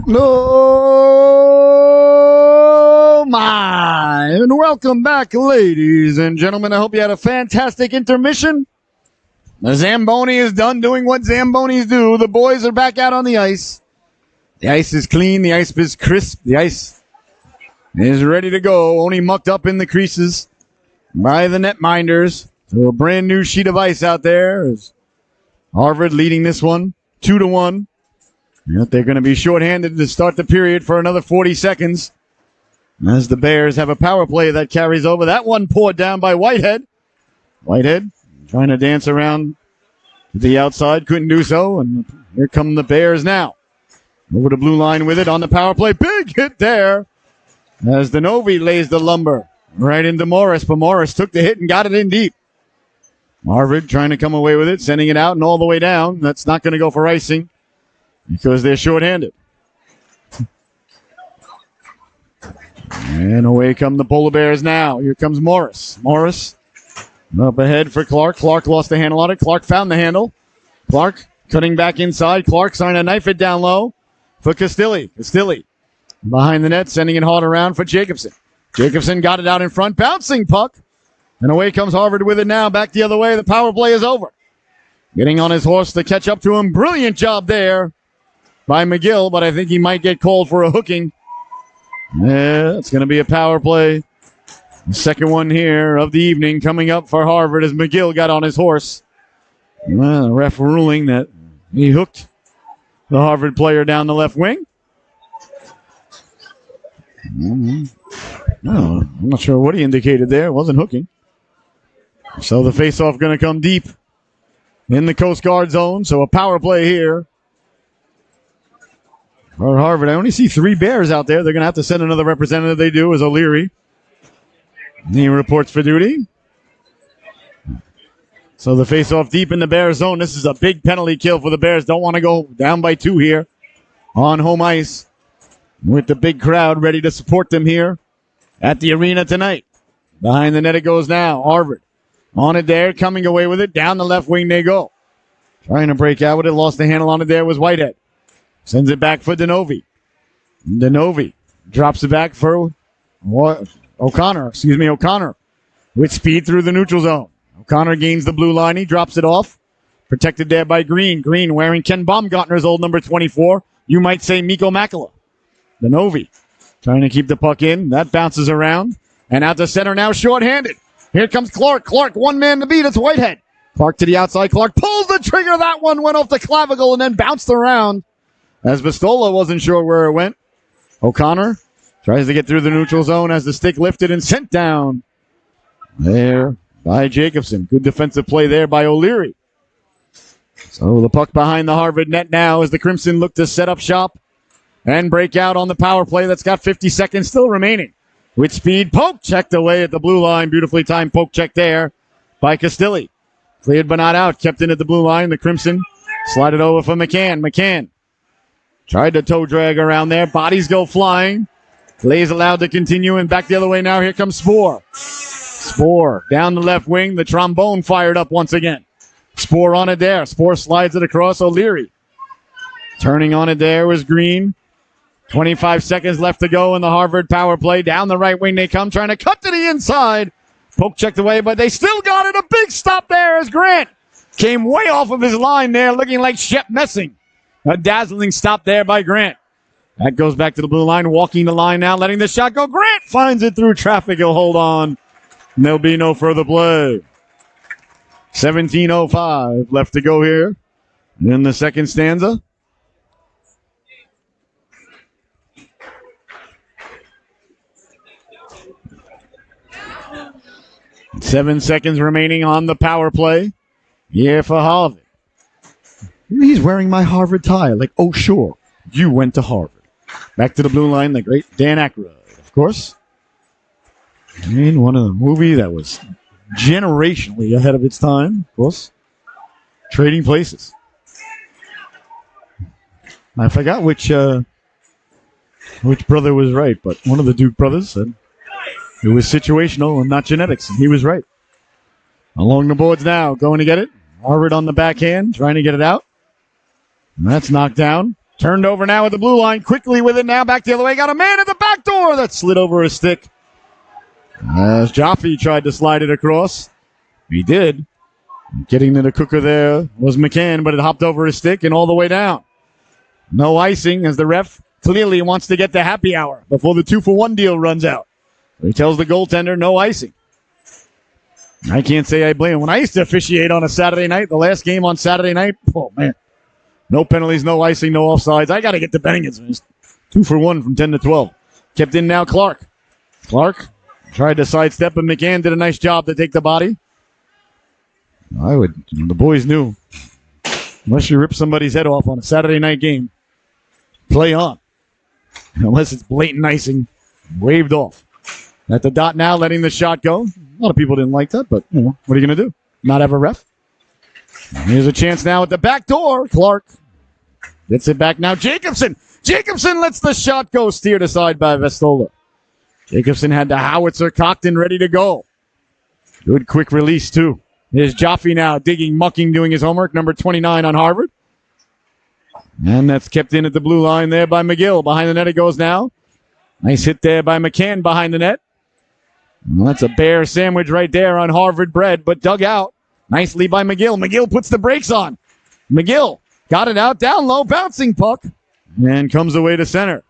Speaker 1: Oh my! And welcome back, ladies and gentlemen. I hope you had a fantastic intermission. The Zamboni is done doing what Zambonis do. The boys are back out on the ice. The ice is clean. The ice is crisp. The ice is ready to go. Only mucked up in the creases. by the netminders. So a brand new sheet of ice out there as Harvard leading this one 2-1. Yet they're going to be shorthanded to start the period for another 40 seconds. As the Bears have a power play that carries over. That one poured down by Whitehead. Whitehead trying to dance around to the outside. Couldn't do so. And here come the Bears now. Over the blue line with it on the power play. Big hit there as the Novi lays the lumber right into Morris. But Morris took the hit and got it in deep. Harvard trying to come away with it, sending it out and all the way down. That's not going to go for icing because they're shorthanded. And away come the Polar Bears now. Here comes Morris. Morris up ahead for Clark. Clark lost the handle on it. Clark found the handle. Clark cutting back inside. Clark trying to knife it down low for Castilli. Castilli behind the net, sending it hard around for Jacobson. Jacobson got it out in front. Bouncing puck. And away comes Harvard with it now. Back the other way. The power play is over. Getting on his horse to catch up to him. Brilliant job there by McGill, but I think he might get called for a hooking. Yeah, it's going to be a power play. The second one here of the evening coming up for Harvard as McGill got on his horse. Well, the ref ruling that he hooked the Harvard player down the left wing. No, I'm not sure what he indicated there. It wasn't hooking. So the faceoff going to come deep in the Coast Guard zone. So a power play here for Harvard. I only see 3 Bears out there. They're going to have to send another representative. They do, is O'Leary. He reports for duty. So the faceoff deep in the Bears zone. This is a big penalty kill for the Bears. Don't want to go down by 2 here on home ice with the big crowd ready to support them here at the arena tonight. Behind the net it goes now. Harvard on it there, coming away with it. Down the left wing they go. Trying to break out with it. Lost the handle on it there was Whitehead. Sends it back for Denovi. Denovi drops it back for O'Connor. O'Connor with speed through the neutral zone. O'Connor gains the blue line. He drops it off. Protected there by Green. Green wearing Ken Baumgartner's old number 24. You might say Mikko Makala. Denovi trying to keep the puck in. That bounces around. And out to center now, shorthanded. Here comes Clark. Clark, one man to beat. It's Whitehead. Clark to the outside. Clark pulls the trigger. That one went off the clavicle and then bounced around as Bastola wasn't sure where it went. O'Connor tries to get through the neutral zone as the stick lifted and sent down there by Jacobson. Good defensive play there by O'Leary. So the puck behind the Harvard net now as the Crimson look to set up shop and break out on the power play that's got 50 seconds still remaining. With speed, poke checked away at the blue line. Beautifully timed poke check there by Castilli. Cleared but not out. Kept in at the blue line. The Crimson slide it over for McCann. McCann tried to toe drag around there. Bodies go flying. Plays allowed to continue and back the other way now. Here comes Spoor. Spoor down the left wing. The trombone fired up once again. Spoor on it there. Spoor slides it across O'Leary. Turning on it there was Green. 25 seconds left to go in the Harvard power play. Down the right wing they come, trying to cut to the inside. Poke checked away, but they still got it. A big stop there as Grant came way off of his line there, looking like Shep Messing. A dazzling stop there by Grant. That goes back to the blue line, walking the line now, letting the shot go. Grant finds it through traffic. He'll hold on. There'll be no further play. 17:05 left to go here in the second stanza. Seven seconds remaining on the power play here for Harvard. He's wearing my Harvard tie. Like, oh, sure, you went to Harvard. Back to the blue line, the great Dan Aykroyd, of course. In one of the movie that was generationally ahead of its time, of course. Trading Places. I forgot which brother was right, but one of the Duke brothers said it was situational and not genetics, and he was right. Along the boards now, going to get it. Harvard on the backhand, trying to get it out. And that's knocked down. Turned over now at the blue line. Quickly with it now. Back the other way. Got a man at the back door. That slid over his stick. As Jaffe tried to slide it across. He did. Getting to the cooker there was McCann, but it hopped over his stick and all the way down. No icing as the ref clearly wants to get the happy hour before the 2-for-1 deal runs out. He tells the goaltender no icing. I can't say I blame him. When I used to officiate on a Saturday night, the last game on Saturday night, oh, man. No penalties, no icing, no offsides. I got to get the Benningtons. 2 for 1 from 10 to 12. Kept in now Clark. Clark tried to sidestep, but McCann did a nice job to take the body. The boys knew. Unless you rip somebody's head off on a Saturday night game, play on. Unless it's blatant icing, waved off. At the dot now, letting the shot go. A lot of people didn't like that, but what are you going to do? Not have a ref? Here's a chance now at the back door. Clark gets it back now. Jacobson lets the shot go, steered aside by Vestola. Jacobson had the howitzer cocked and ready to go. Good quick release, too. Here's Jaffe now digging, mucking, doing his homework. Number 29 on Harvard. And that's kept in at the blue line there by McGill. Behind the net it goes now. Nice hit there by McCann behind the net. Well, that's a bear sandwich right there on Harvard bread, but dug out. Nicely by McGill. McGill puts the brakes on. McGill got it out, down low, bouncing puck, and comes away to center.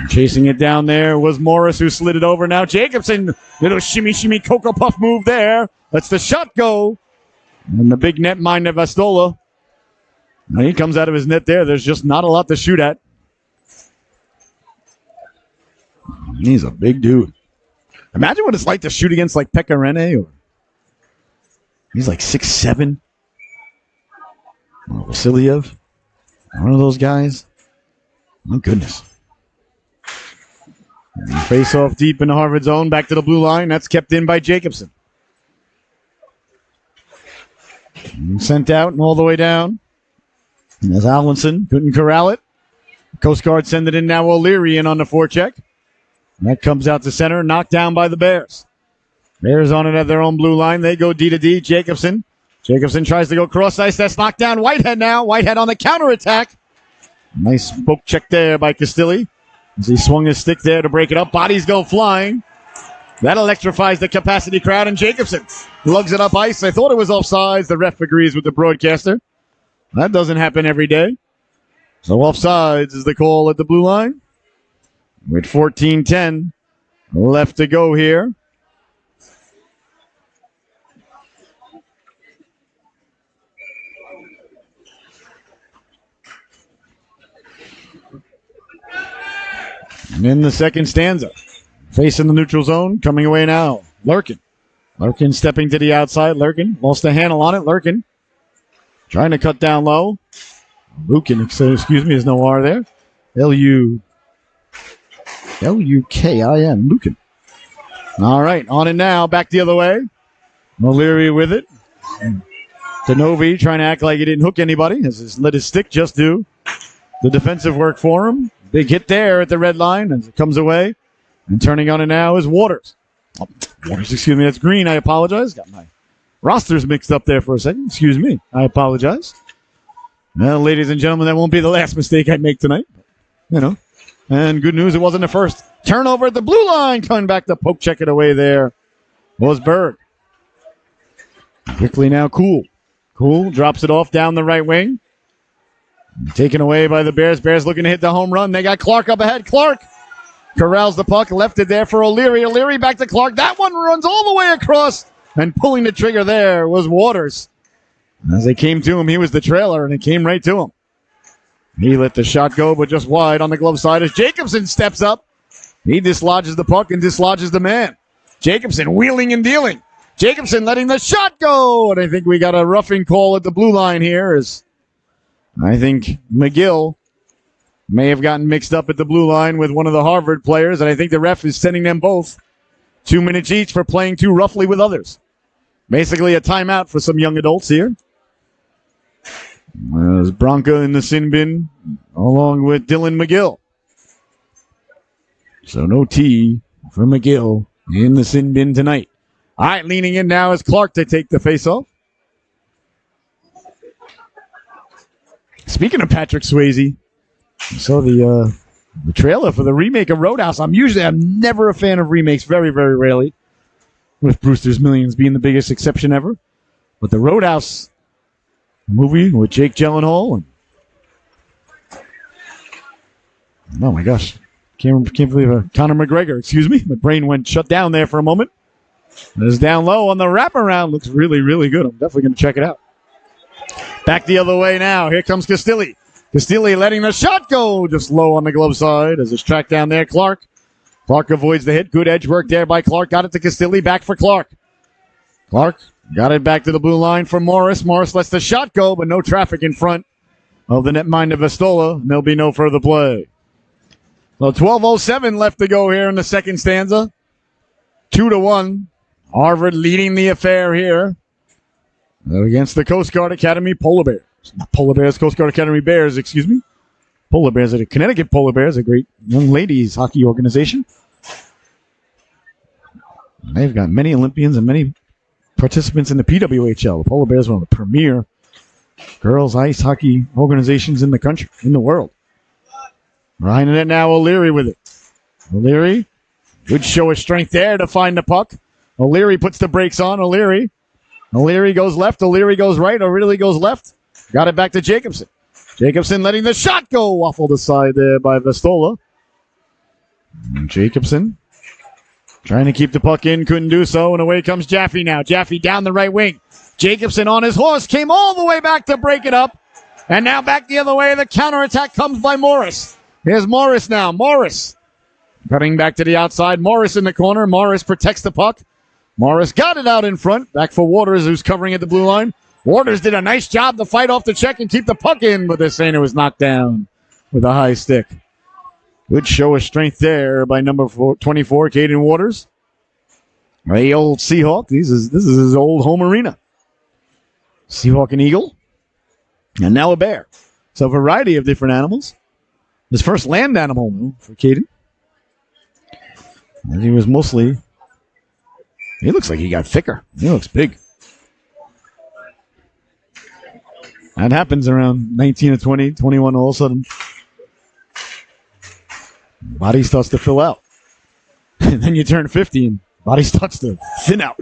Speaker 1: Chasing it down there was Morris, who slid it over. Now Jacobson, little shimmy, Cocoa Puff move there. Lets the shot go. And the big net mind of Vestola. Now he comes out of his net there. There's just not a lot to shoot at. He's a big dude. Imagine what it's like to shoot against like Pekka Rinne, or he's like 6'7". Or Vasiliev. One of those guys. My goodness. Face off deep in the Harvard zone. Back to the blue line. That's kept in by Jacobson. And sent out and all the way down. And as Allinson couldn't corral it. Coast Guard send it in now. O'Leary in on the forecheck. That comes out to center. Knocked down by the Bears. Bears on it at their own blue line. They go D to D. Jacobson tries to go cross ice. That's knocked down. Whitehead now. Whitehead on the counterattack. Nice poke check there by Castilli. As he swung his stick there to break it up. Bodies go flying. That electrifies the capacity crowd. And Jacobson lugs it up ice. I thought it was offsides. The ref agrees with the broadcaster. That doesn't happen every day. So offsides is the call at the blue line. With 14:10 left to go here. And in the second stanza, facing the neutral zone, coming away now, Lurkin. Lurkin stepping to the outside. Lurkin lost a handle on it. Lurkin trying to cut down low. Lukin, excuse me, there's no R there. Lukin. Lukin. All right, on it now. Back the other way. O'Leary with it. Denovi trying to act like he didn't hook anybody. Let his stick just do the defensive work for him. Big hit there at the red line as it comes away. And turning on it now is Waters. Excuse me, that's Green. I apologize. Got my rosters mixed up there for a second. Excuse me. I apologize. Well, ladies and gentlemen, that won't be the last mistake I make tonight. And good news, it wasn't the first. Turnover at the blue line. Coming back to poke check it away there was Berg. Quickly now, Cool. Cool drops it off down the right wing. Taken away by the Bears. Bears looking to hit the home run. They got Clark up ahead. Clark corrals the puck. Left it there for O'Leary. O'Leary back to Clark. That one runs all the way across. And pulling the trigger there was Waters. As they came to him, he was the trailer, and it came right to him. He let the shot go, but just wide on the glove side as Jacobson steps up. He dislodges the puck and dislodges the man. Jacobson wheeling and dealing. Jacobson letting the shot go. And I think we got a roughing call at the blue line here. As I think McGill may have gotten mixed up at the blue line with one of the Harvard players. And I think the ref is sending them both 2 minutes each for playing too roughly with others. Basically a timeout for some young adults here. There's Bronca in the sin bin along with Dylan McGill. So no T for McGill in the sin bin tonight. All right, leaning in now is Clark to take the faceoff. Speaking of Patrick Swayze, I saw the trailer for the remake of Roadhouse. I'm never a fan of remakes, very, very rarely, with Brewster's Millions being the biggest exception ever. But the Roadhouse movie with Jake Gyllenhaal. Oh my gosh. Can't believe Conor McGregor. Excuse me. My brain went shut down there for a moment. This is down low on the wraparound. Looks really, really good. I'm definitely going to check it out. Back the other way now. Here comes Castilli. Castilli letting the shot go. Just low on the glove side as it's tracked down there. Clark. Clark avoids the hit. Good edge work there by Clark. Got it to Castilli. Back for Clark. Clark got it back to the blue line for Morris. Morris lets the shot go, but no traffic in front of the netminder Vestola. And there'll be no further play. So 12:07 left to go here in the second stanza. 2-1. Harvard leading the affair here against the Coast Guard Academy Polar Bears. Not Polar Bears, Coast Guard Academy Bears, excuse me. Polar Bears are the Connecticut Polar Bears, a great young ladies hockey organization. They've got many Olympians and many participants in the PWHL. The Polar Bears are one of the premier girls ice hockey organizations in the country, in the world. Behind it now, O'Leary with it. O'Leary, good show of strength there to find the puck. O'Leary puts the brakes on. O'Leary goes left. O'Leary goes right. O'Leary goes left. Got it back to Jacobson. Jacobson letting the shot go. Waffled aside there by Vestola. And Jacobson trying to keep the puck in. Couldn't do so. And away comes Jaffe now. Jaffe down the right wing. Jacobson on his horse. Came all the way back to break it up. And now back the other way. The counterattack comes by Morris. Here's Morris now. Morris cutting back to the outside. Morris in the corner. Morris protects the puck. Morris got it out in front. Back for Waters, who's covering at the blue line. Waters did a nice job to fight off the check and keep the puck in, but they're saying it was knocked down with a high stick. Good show of strength there by number 24, Caden Waters. The old Seahawk. This is his old home arena. Seahawk and Eagle. And now a bear. So a variety of different animals. His first land animal, though, for Caden. He was mostly... He looks like he got thicker. He looks big. That happens around 19 or 20, 21 all of a sudden. Body starts to fill out. And then you turn 50 and body starts to thin out.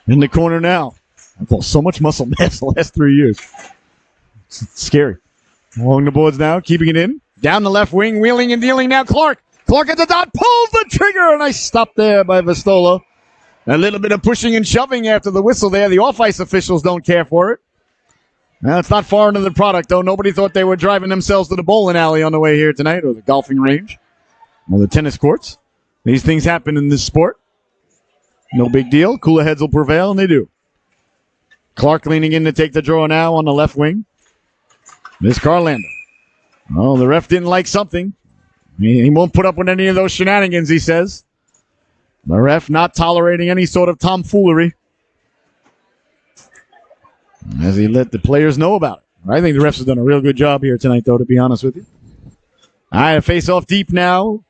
Speaker 1: In the corner now. I've lost so much muscle mass the last 3 years. It's scary. Along the boards now, keeping it in. Down the left wing, wheeling and dealing now. Clark at the dot, pulls the trigger. A nice stop there by Vestola. A little bit of pushing and shoving after the whistle there. The off-ice officials don't care for it. Now, it's not far into the product, though. Nobody thought they were driving themselves to the bowling alley on the way here tonight, or the golfing range, or the tennis courts. These things happen in this sport. No big deal. Cooler heads will prevail, and they do. Clark leaning in to take the draw now on the left wing. Miss Carlander. Oh, the ref didn't like something. He won't put up with any of those shenanigans, he says. The ref not tolerating any sort of tomfoolery, as he let the players know about it. I think the refs have done a real good job here tonight, though, to be honest with you. All right, a face-off deep now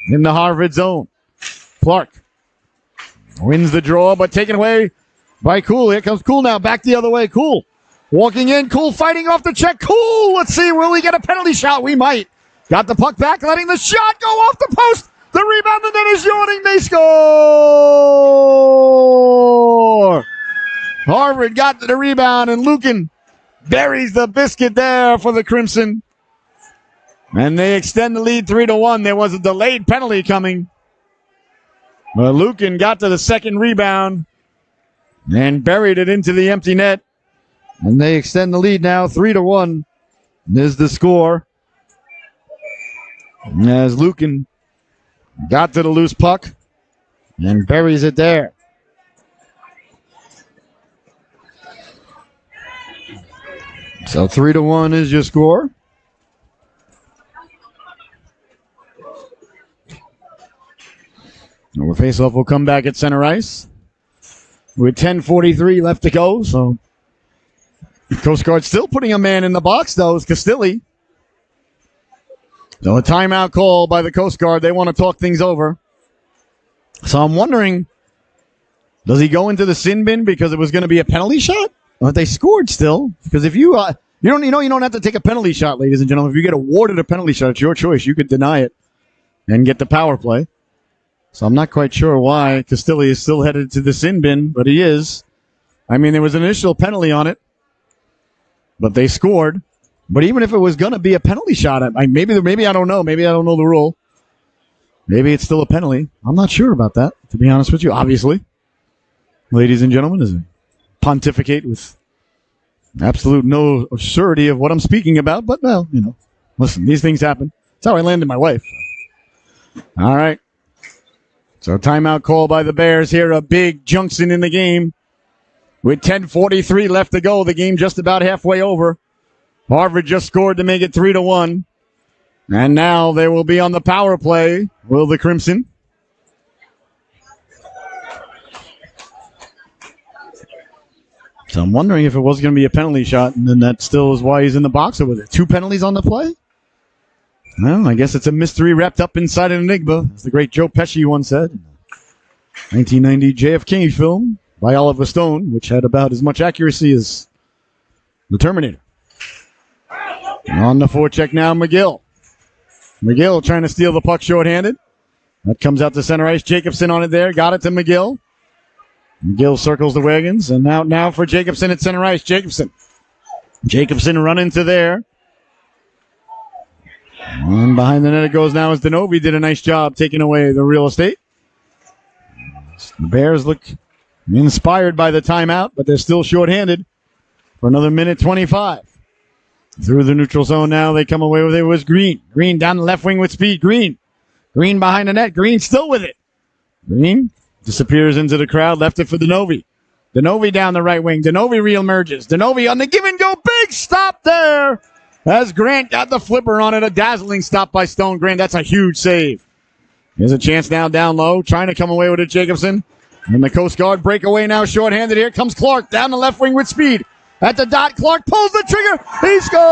Speaker 1: in the Harvard zone. Clark wins the draw, but taken away by Cool. Here comes Cool now, back the other way. Cool walking in. Cool fighting off the check. Cool, let's see, will we get a penalty shot? We might. Got the puck back, letting the shot go off the post. The rebound, and then is yawning. They score! Harvard got to the rebound, and Lucan buries the biscuit there for the Crimson. And they extend the lead 3-1. There was a delayed penalty coming. But Lucan got to the second rebound and buried it into the empty net. And they extend the lead now 3-1. There's the score. As Lucan got to the loose puck and buries it there. So 3-1 is your score. The faceoff will come back at center ice with 10:43 left to go. So Coast Guard still putting a man in the box, though, is Castilli. So a timeout call by the Coast Guard. They want to talk things over. So I'm wondering, does he go into the sin bin because it was going to be a penalty shot? Or they scored still? Because if you you don't have to take a penalty shot, ladies and gentlemen. If you get awarded a penalty shot, it's your choice. You could deny it and get the power play. So I'm not quite sure why Castilli is still headed to the sin bin, but he is. I mean, there was an initial penalty on it, but they scored. But even if it was going to be a penalty shot, maybe I don't know. Maybe I don't know the rule. Maybe it's still a penalty. I'm not sure about that, to be honest with you, obviously. ladies and gentlemen, as I pontificate with absolute no surety of what I'm speaking about. But, well, listen, these things happen. That's how I landed my wife. All right. So timeout call by the Bears here. A big junction in the game. With 10:43 left to go, the game just about halfway over. Harvard just scored to make it 3-1. And now they will be on the power play. Will the Crimson? So I'm wondering if it was going to be a penalty shot, and then that still is why he's in the box. Or was it 2 penalties on the play? Well, I guess it's a mystery wrapped up inside an enigma, as the great Joe Pesci once said. 1990 JFK film by Oliver Stone, which had about as much accuracy as the Terminator. On the forecheck now, McGill. McGill trying to steal the puck shorthanded. That comes out to center ice. Jacobson on it there. Got it to McGill. McGill circles the wagons. And now for Jacobson at center ice. Jacobson running to there. And behind the net it goes now as Denovi did a nice job taking away the real estate. The Bears look inspired by the timeout, but they're still shorthanded for another minute 25. Through the neutral zone now, they come away with it was Green. Green down the left wing with speed. Green behind the net. Green still with it. Green disappears into the crowd. Left it for Denovi. Denovi down the right wing. Denovi reemerges. Denovi on the give and go. Big stop there. As Grant got the flipper on it. A dazzling stop by Stone Grant. That's a huge save. Here's a chance now down low. Trying to come away with it, Jacobson. And the Coast Guard breakaway now shorthanded. Here comes Clark down the left wing with speed. At the dot, Clark pulls the trigger. He scores!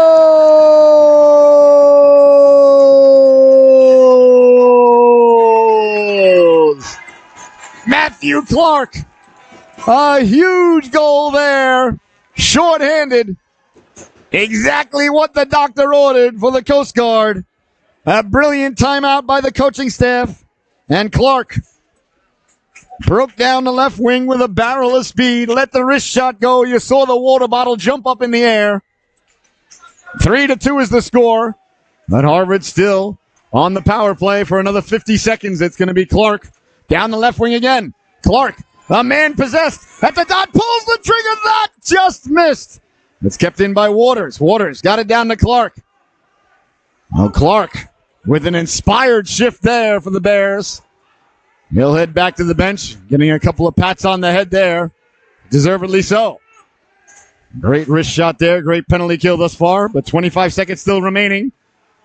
Speaker 1: Matthew Clark. A huge goal there. Shorthanded. Exactly what the doctor ordered for the Coast Guard. A brilliant timeout by the coaching staff. And Clark broke down the left wing with a barrel of speed. Let the wrist shot go. You saw the water bottle jump up in the air. 3-2 is the score. But Harvard still on the power play for another 50 seconds. It's going to be Clark down the left wing again. Clark, a man possessed at the dot, pulls the trigger. That just missed. It's kept in by Waters. Waters got it down to Clark. Oh, Clark with an inspired shift there for the Bears. He'll head back to the bench, getting a couple of pats on the head there. Deservedly so. Great wrist shot there. Great penalty kill thus far, but 25 seconds still remaining.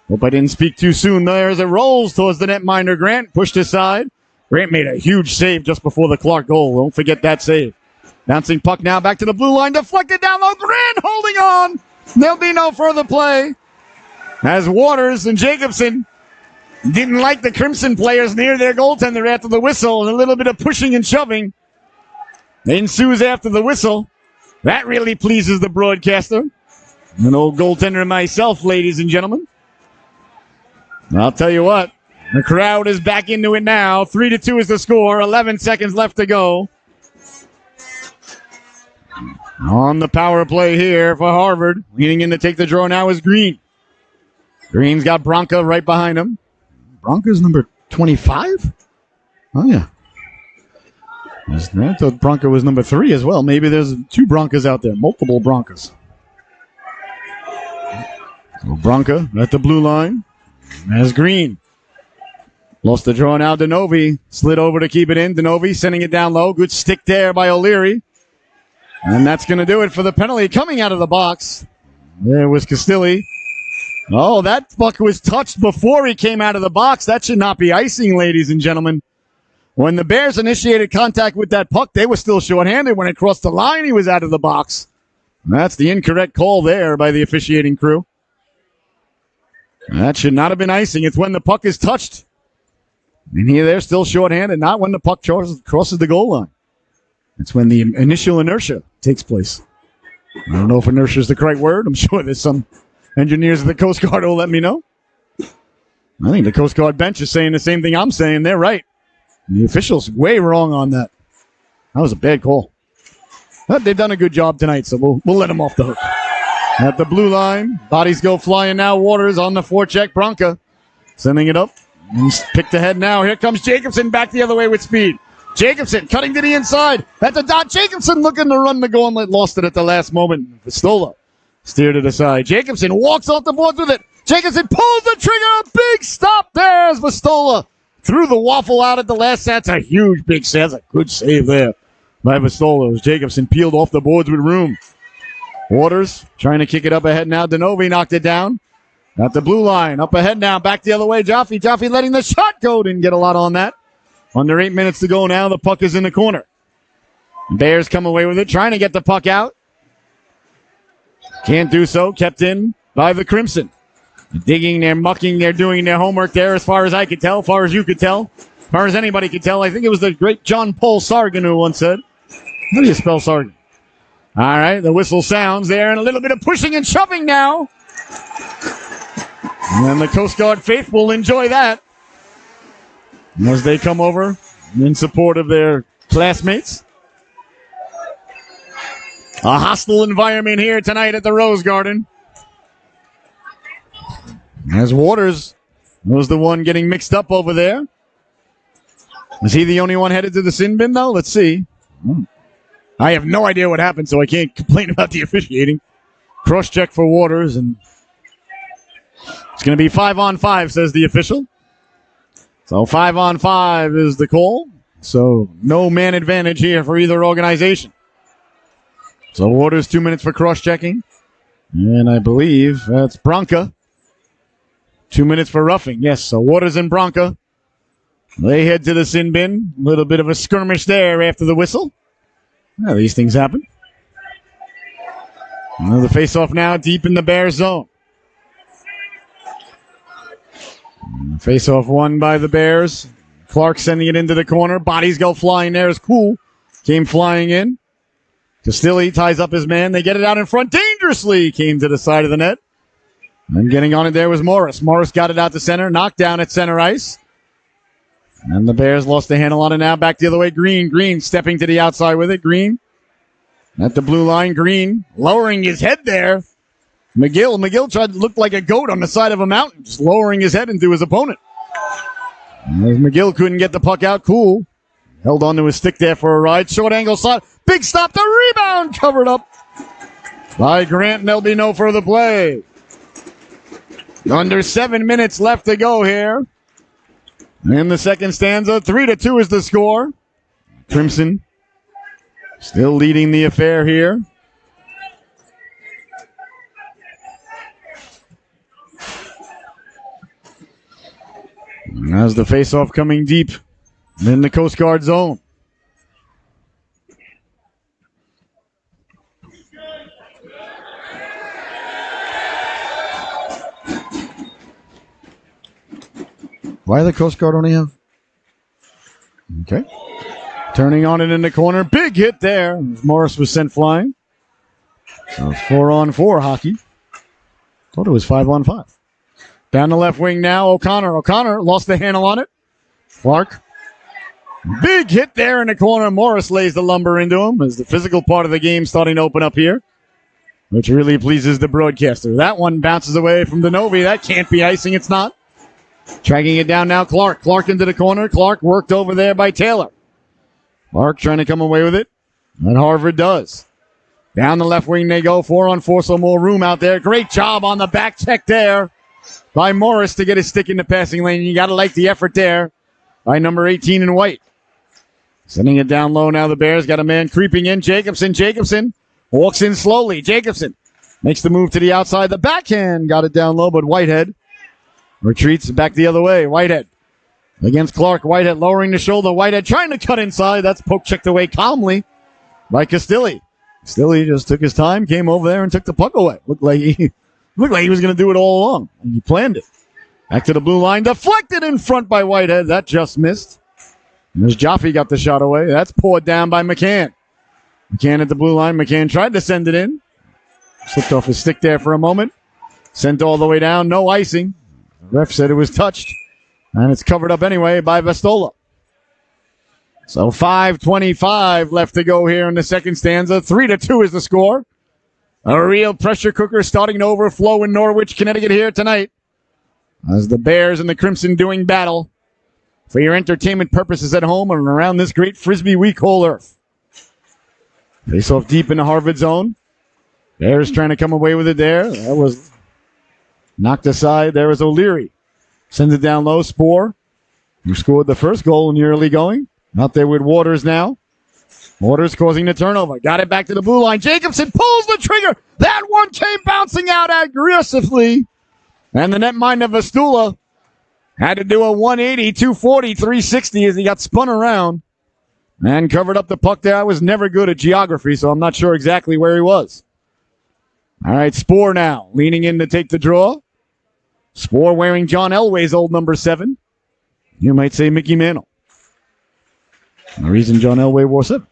Speaker 1: Hope I didn't speak too soon there as it rolls towards the netminder. Grant pushed aside. Grant made a huge save just before the Clark goal. Don't forget that save. Bouncing puck now back to the blue line. Deflected down low. Grant holding on. There'll be no further play. As Waters and Jacobson didn't like the Crimson players near their goaltender after the whistle, and a little bit of pushing and shoving ensues after the whistle. That really pleases the broadcaster. An old goaltender myself, ladies and gentlemen. I'll tell you what, the crowd is back into it now. 3-2 is the score. 11 seconds left to go. On the power play here for Harvard. Leaning in to take the draw now is Green. Green's got Bronca right behind him. Bronca's number 25? Oh, yeah. I thought Bronca was number 3 as well. Maybe there's 2 Broncas out there. Multiple Broncas. So Bronca at the blue line. As Green. Lost the draw now. Denovi slid over to keep it in. Denovi sending it down low. Good stick there by O'Leary. And that's going to do it for the penalty coming out of the box. There was Castilli. Oh, that puck was touched before he came out of the box. That should not be icing, ladies and gentlemen. When the Bears initiated contact with that puck, they were still shorthanded. When it crossed the line, he was out of the box. That's the incorrect call there by the officiating crew. That should not have been icing. It's when the puck is touched. And here they're still shorthanded, not when the puck crosses the goal line. It's when the initial inertia takes place. I don't know if inertia is the correct word. I'm sure there's some engineers of the Coast Guard will let me know. I think the Coast Guard bench is saying the same thing I'm saying. They're right. And the officials way wrong on that. That was a bad call. But they've done a good job tonight, so we'll let them off the hook. At the blue line, bodies go flying now. Waters on the forecheck. Bronca sending it up. And picked ahead now. Here comes Jacobson back the other way with speed. Jacobson cutting to the inside. At the dot, Jacobson looking to run the gauntlet. Lost it at the last moment. Vistola steered it aside. Jacobson walks off the boards with it. Jacobson pulls the trigger. Big stop there as Vistola threw the waffle out at the last. That's a huge big save. That's a good save there by Vistola as Jacobson peeled off the boards with room. Waters trying to kick it up ahead now. DeNovi knocked it down. At the blue line. Up ahead now. Back the other way. Jaffe letting the shot go. Didn't get a lot on that. Under 8 minutes to go now. The puck is in the corner. Bears come away with it. Trying to get the puck out. Can't do so. Kept in by the Crimson. Digging there, mucking there, doing their homework there as far as I could tell. As far as you could tell. As far as anybody could tell. I think it was the great John Paul Sargon who once said. How do you spell Sargon? All right. The whistle sounds there. And a little bit of pushing and shoving now. And the Coast Guard faithful enjoy that as they come over in support of their classmates. A hostile environment here tonight at the Rose Garden. As Waters was the one getting mixed up over there. Is he the only one headed to the sin bin, though? Let's see. I have no idea what happened, so I can't complain about the officiating. Cross-check for Waters, and it's going to be 5-on-5, says the official. So 5-on-5 is the call. So no man advantage here for either organization. So Waters 2 minutes for cross-checking. And I believe that's Bronca. 2 minutes for roughing. Yes, so Waters and Bronca. They head to the sin bin. A little bit of a skirmish there after the whistle. Well, these things happen. The face-off now deep in the Bears zone. Face-off won by the Bears. Clark sending it into the corner. Bodies go flying there. It's cool. Came flying in. Castilli ties up his man. They get it out in front dangerously. Came to the side of the net. And getting on it there was Morris. Morris got it out to center. Knocked down at center ice. And the Bears lost the handle on it now. Back the other way. Green stepping to the outside with it. Green at the blue line. Green lowering his head there. McGill tried to look like a goat on the side of a mountain, just lowering his head into his opponent. As McGill couldn't get the puck out, cool. Held on to his stick there for a ride. Short angle shot. Big stop. The rebound covered up by Grant, and there'll be no further play. Under 7 minutes left to go here. In the second stanza, 3-2 is the score. Crimson still leading the affair here. As the face-off coming deep in the Coast Guard zone. Why the Coast Guard only have? Okay. Turning on it in the corner. Big hit there. Morris was sent flying. So 4-on-4 hockey. Thought it was 5-on-5. Down the left wing now, O'Connor. O'Connor lost the handle on it. Clark. Big hit there in the corner. Morris lays the lumber into him as the physical part of the game starting to open up here, which really pleases the broadcaster. That one bounces away from DeNovi. That can't be icing. It's not. Tracking it down now, Clark. Clark into the corner. Clark worked over there by Taylor. Clark trying to come away with it. And Harvard does. Down the left wing they go. 4-on-4, so more room out there. Great job on the back check there by Morris to get his stick in the passing lane. You got to like the effort there by number 18 in white. Sending it down low now. The Bears got a man creeping in. Jacobson walks in slowly. Jacobson makes the move to the outside. The backhand got it down low, but Whitehead retreats back the other way. Whitehead against Clark. Whitehead lowering the shoulder. Whitehead trying to cut inside. That's poke checked away calmly by Castilli. Castilli just took his time, came over there and took the puck away. Looked like he was going to do it all along. And he planned it. Back to the blue line. Deflected in front by Whitehead. That just missed. And as Jaffe got the shot away. That's poured down by McCann. McCann at the blue line. McCann tried to send it in. Slipped off his stick there for a moment. Sent all the way down. No icing. The ref said it was touched. And it's covered up anyway by Vistola. So 5:25 left to go here in the second stanza. 3-2 is the score. A real pressure cooker starting to overflow in Norwich, Connecticut here tonight. As the Bears and the Crimson doing battle for your entertainment purposes at home and around this great Frisbee we call Earth. Face off deep in the Harvard zone. Bears trying to come away with it there. That was knocked aside. There was O'Leary. Sends it down low. Spoor, who scored the first goal in the early going. Out there with Waters now. Waters causing the turnover. Got it back to the blue line. Jacobson pulls the trigger. That one came bouncing out aggressively. And the netminder Vestula had to do a 180, 240, 360 as he got spun around and covered up the puck there. I was never good at geography, so I'm not sure exactly where he was. All right, Spoor now leaning in to take the draw. Spoor wearing John Elway's old number 7. You might say Mickey Mantle. The reason John Elway wore 7.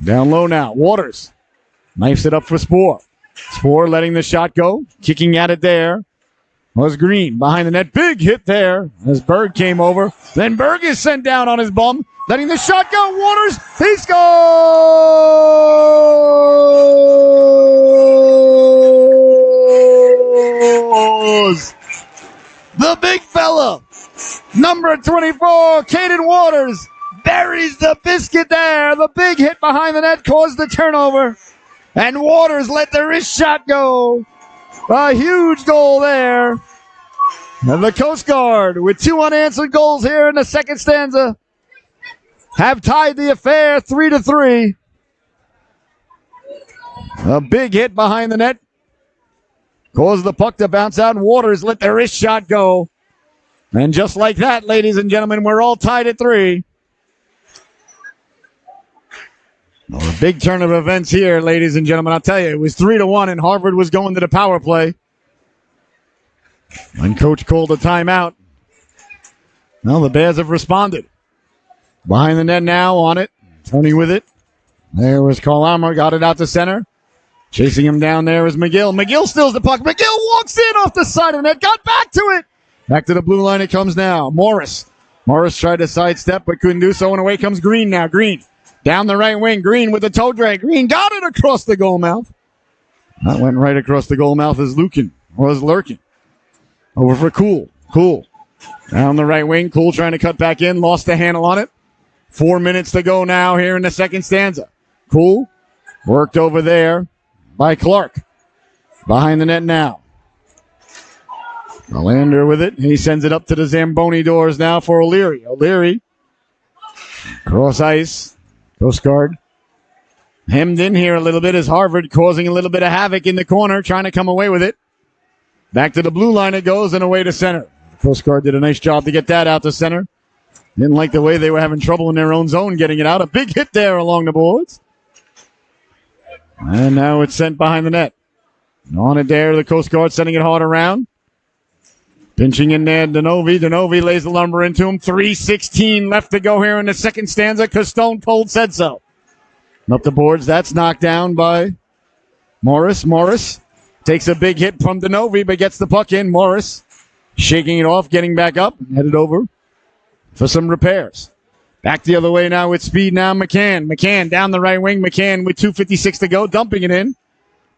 Speaker 1: Down low now. Waters knifes it up for Spoor. Spoor letting the shot go. Kicking at it there was Green behind the net. Big hit there as Berg came over. Then Berg is sent down on his bum. Letting the shot go. Waters. He scores! The big fella. Number 24, Caden Waters. Buries the biscuit there. The big hit behind the net caused the turnover. And Waters let the wrist shot go. A huge goal there. And the Coast Guard, with 2 unanswered goals here in the second stanza, have tied the affair 3-3. A big hit behind the net caused the puck to bounce out, and Waters let the wrist shot go. And just like that, ladies and gentlemen, we're all tied at 3. Well, a big turn of events here, ladies and gentlemen. I'll tell you, it was 3-1, and Harvard was going to the power play. When Coach called a timeout, well, the Bears have responded. Behind the net now, on it, turning with it. There was Carl Armour, got it out to center. Chasing him down there is McGill. McGill steals the puck. McGill walks in off the side of the net, got back to it. Back to the blue line it comes now. Morris tried to sidestep, but couldn't do so, and away comes Green now. Green. Down the right wing, Green with the toe drag. Green got it across the goal mouth. That went right across the goal mouth as Lukin was lurking. Over for Cool. Cool. Down the right wing. Cool trying to cut back in. Lost the handle on it. 4 minutes to go now here in the second stanza. Cool. Worked over there by Clark. Behind the net now. Lander with it. He sends it up to the Zamboni doors now for O'Leary. O'Leary. Cross ice. Coast Guard hemmed in here a little bit as Harvard causing a little bit of havoc in the corner, trying to come away with it. Back to the blue line it goes and away to center. Coast Guard did a nice job to get that out to center. Didn't like the way they were having trouble in their own zone getting it out. A big hit there along the boards. And now it's sent behind the net. On it there, the Coast Guard sending it hard around. Pinching in there, Denovi. Denovi lays the lumber into him. 3:16 left to go here in the second stanza because Stone Cold said so. Up the boards. That's knocked down by Morris. Morris takes a big hit from Denovi, but gets the puck in. Morris shaking it off, getting back up, headed over for some repairs. Back the other way now with speed now. McCann. McCann down the right wing. McCann with 2:56 to go, dumping it in.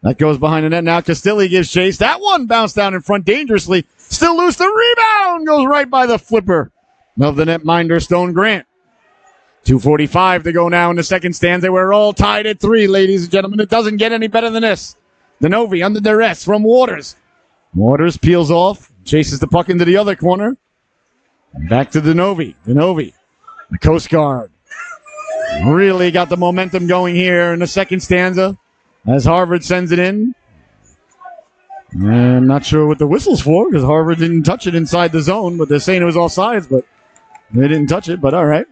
Speaker 1: That goes behind the net now. Castilli gives chase. That one bounced down in front dangerously. Still loose. The rebound goes right by the flipper of the netminder, Stone Grant. 2:45 to go now in the second stanza. We're all tied at 3, ladies and gentlemen. It doesn't get any better than this. Denovi under duress from Waters. Waters peels off, chases the puck into the other corner. Back to Denovi. Denovi, the Coast Guard, really got the momentum going here in the second stanza as Harvard sends it in. I'm not sure what the whistle's for because Harvard didn't touch it inside the zone, but they're saying it was offsides, but they didn't touch it, but all right.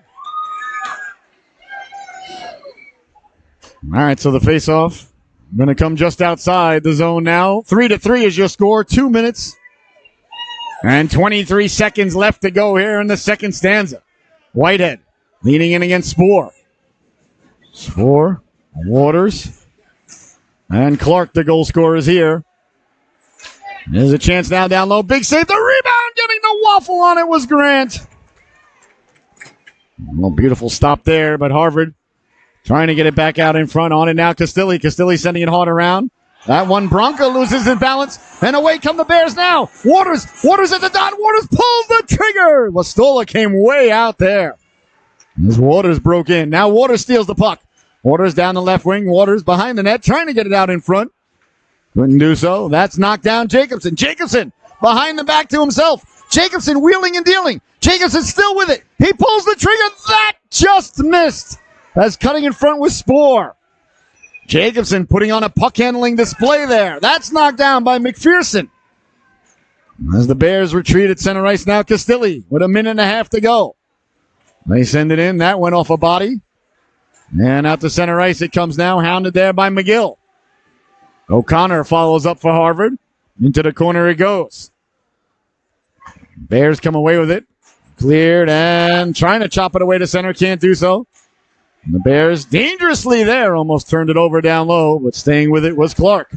Speaker 1: All right, so the face-off going to come just outside the zone now. 3-3 is your score. 2 minutes and 23 seconds left to go here in the second stanza. Whitehead leaning in against Spoor. Spoor, Waters, and Clark, the goal scorer, is here. There's a chance now down low. Big save. The rebound, getting the waffle on it was Grant. Well, beautiful stop there, but Harvard trying to get it back out in front. On it now, Castilli. Castilli sending it hard around. That one Bronco loses his balance, and away come the Bears now. Waters at the dot. Waters pulls the trigger. Wastola came way out there. As Waters broke in. Now Waters steals the puck. Waters down the left wing. Waters behind the net, trying to get it out in front. Couldn't do so. That's knocked down Jacobson. Jacobson behind the back to himself. Jacobson wheeling and dealing. Jacobson still with it. He pulls the trigger. That just missed. As cutting in front with Spoor. Jacobson putting on a puck handling display there. That's knocked down by McPherson. As the Bears retreat at center ice now, Castilli with a minute and a half to go. They send it in. That went off a body. And out to center ice it comes now, hounded there by McGill. O'Connor follows up for Harvard. Into the corner it goes. Bears come away with it. Cleared and trying to chop it away to center. Can't do so. And the Bears dangerously there. Almost turned it over down low, but staying with it was Clark.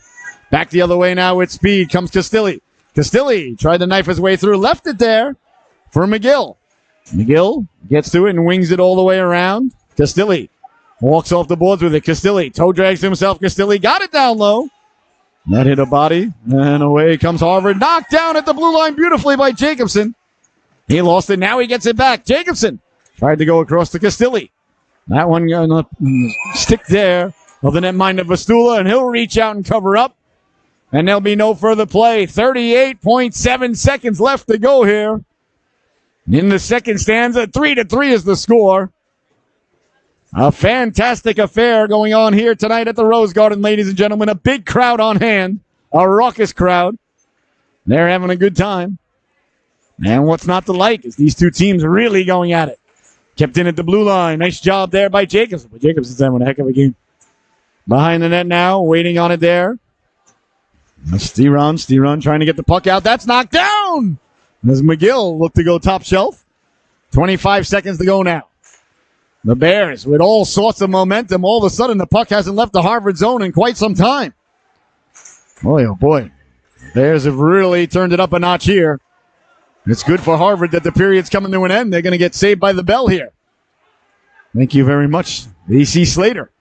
Speaker 1: Back the other way now with speed comes Castilli. Castilli tried to knife his way through. Left it there for McGill. McGill gets to it and wings it all the way around. Castilli walks off the boards with it. Castilli toe drags himself. Castilli got it down low. That hit a body. And away comes Harvard. Knocked down at the blue line beautifully by Jacobson. He lost it. Now he gets it back. Jacobson tried to go across to Castilli. That one going to stick there of the netminder Vistula, and he'll reach out and cover up. And there'll be no further play. 38.7 seconds left to go here. In the second stanza, 3-3 is the score. A fantastic affair going on here tonight at the Rose Garden, ladies and gentlemen. A big crowd on hand, a raucous crowd. They're having a good time. And what's not to like is these two teams really going at it. Kept in at the blue line. Nice job there by Jacobson. But Jacobson's having a heck of a game. Behind the net now, waiting on it there. Steron trying to get the puck out. That's knocked down. As McGill looked to go top shelf. 25 seconds to go now. The Bears with all sorts of momentum. All of a sudden, the puck hasn't left the Harvard zone in quite some time. Boy, oh boy. Bears have really turned it up a notch here. It's good for Harvard that the period's coming to an end. They're going to get saved by the bell here. Thank you very much, A.C. Slater.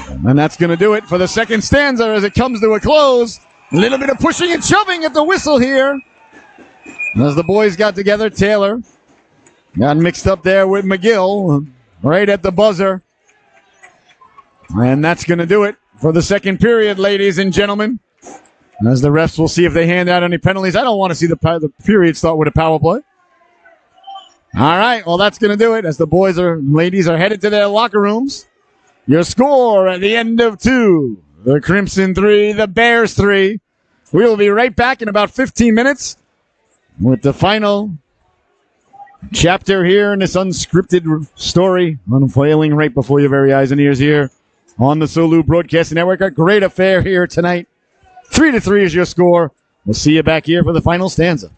Speaker 1: And that's going to do it for the second stanza as it comes to a close. A little bit of pushing and shoving at the whistle here. As the boys got together, Taylor got mixed up there with McGill right at the buzzer. And that's going to do it for the second period, ladies and gentlemen. As the refs will see if they hand out any penalties. I don't want to see the period start with a power play. All right, well, that's going to do it as the boys and ladies are headed to their locker rooms. Your score at the end of 2. The Crimson 3, the Bears 3. We will be right back in about 15 minutes with the final chapter here in this unscripted story unfolding right before your very eyes and ears here on the Solu Broadcasting Network. A great affair here tonight. 3-3 is your score. We'll see you back here for the final stanza.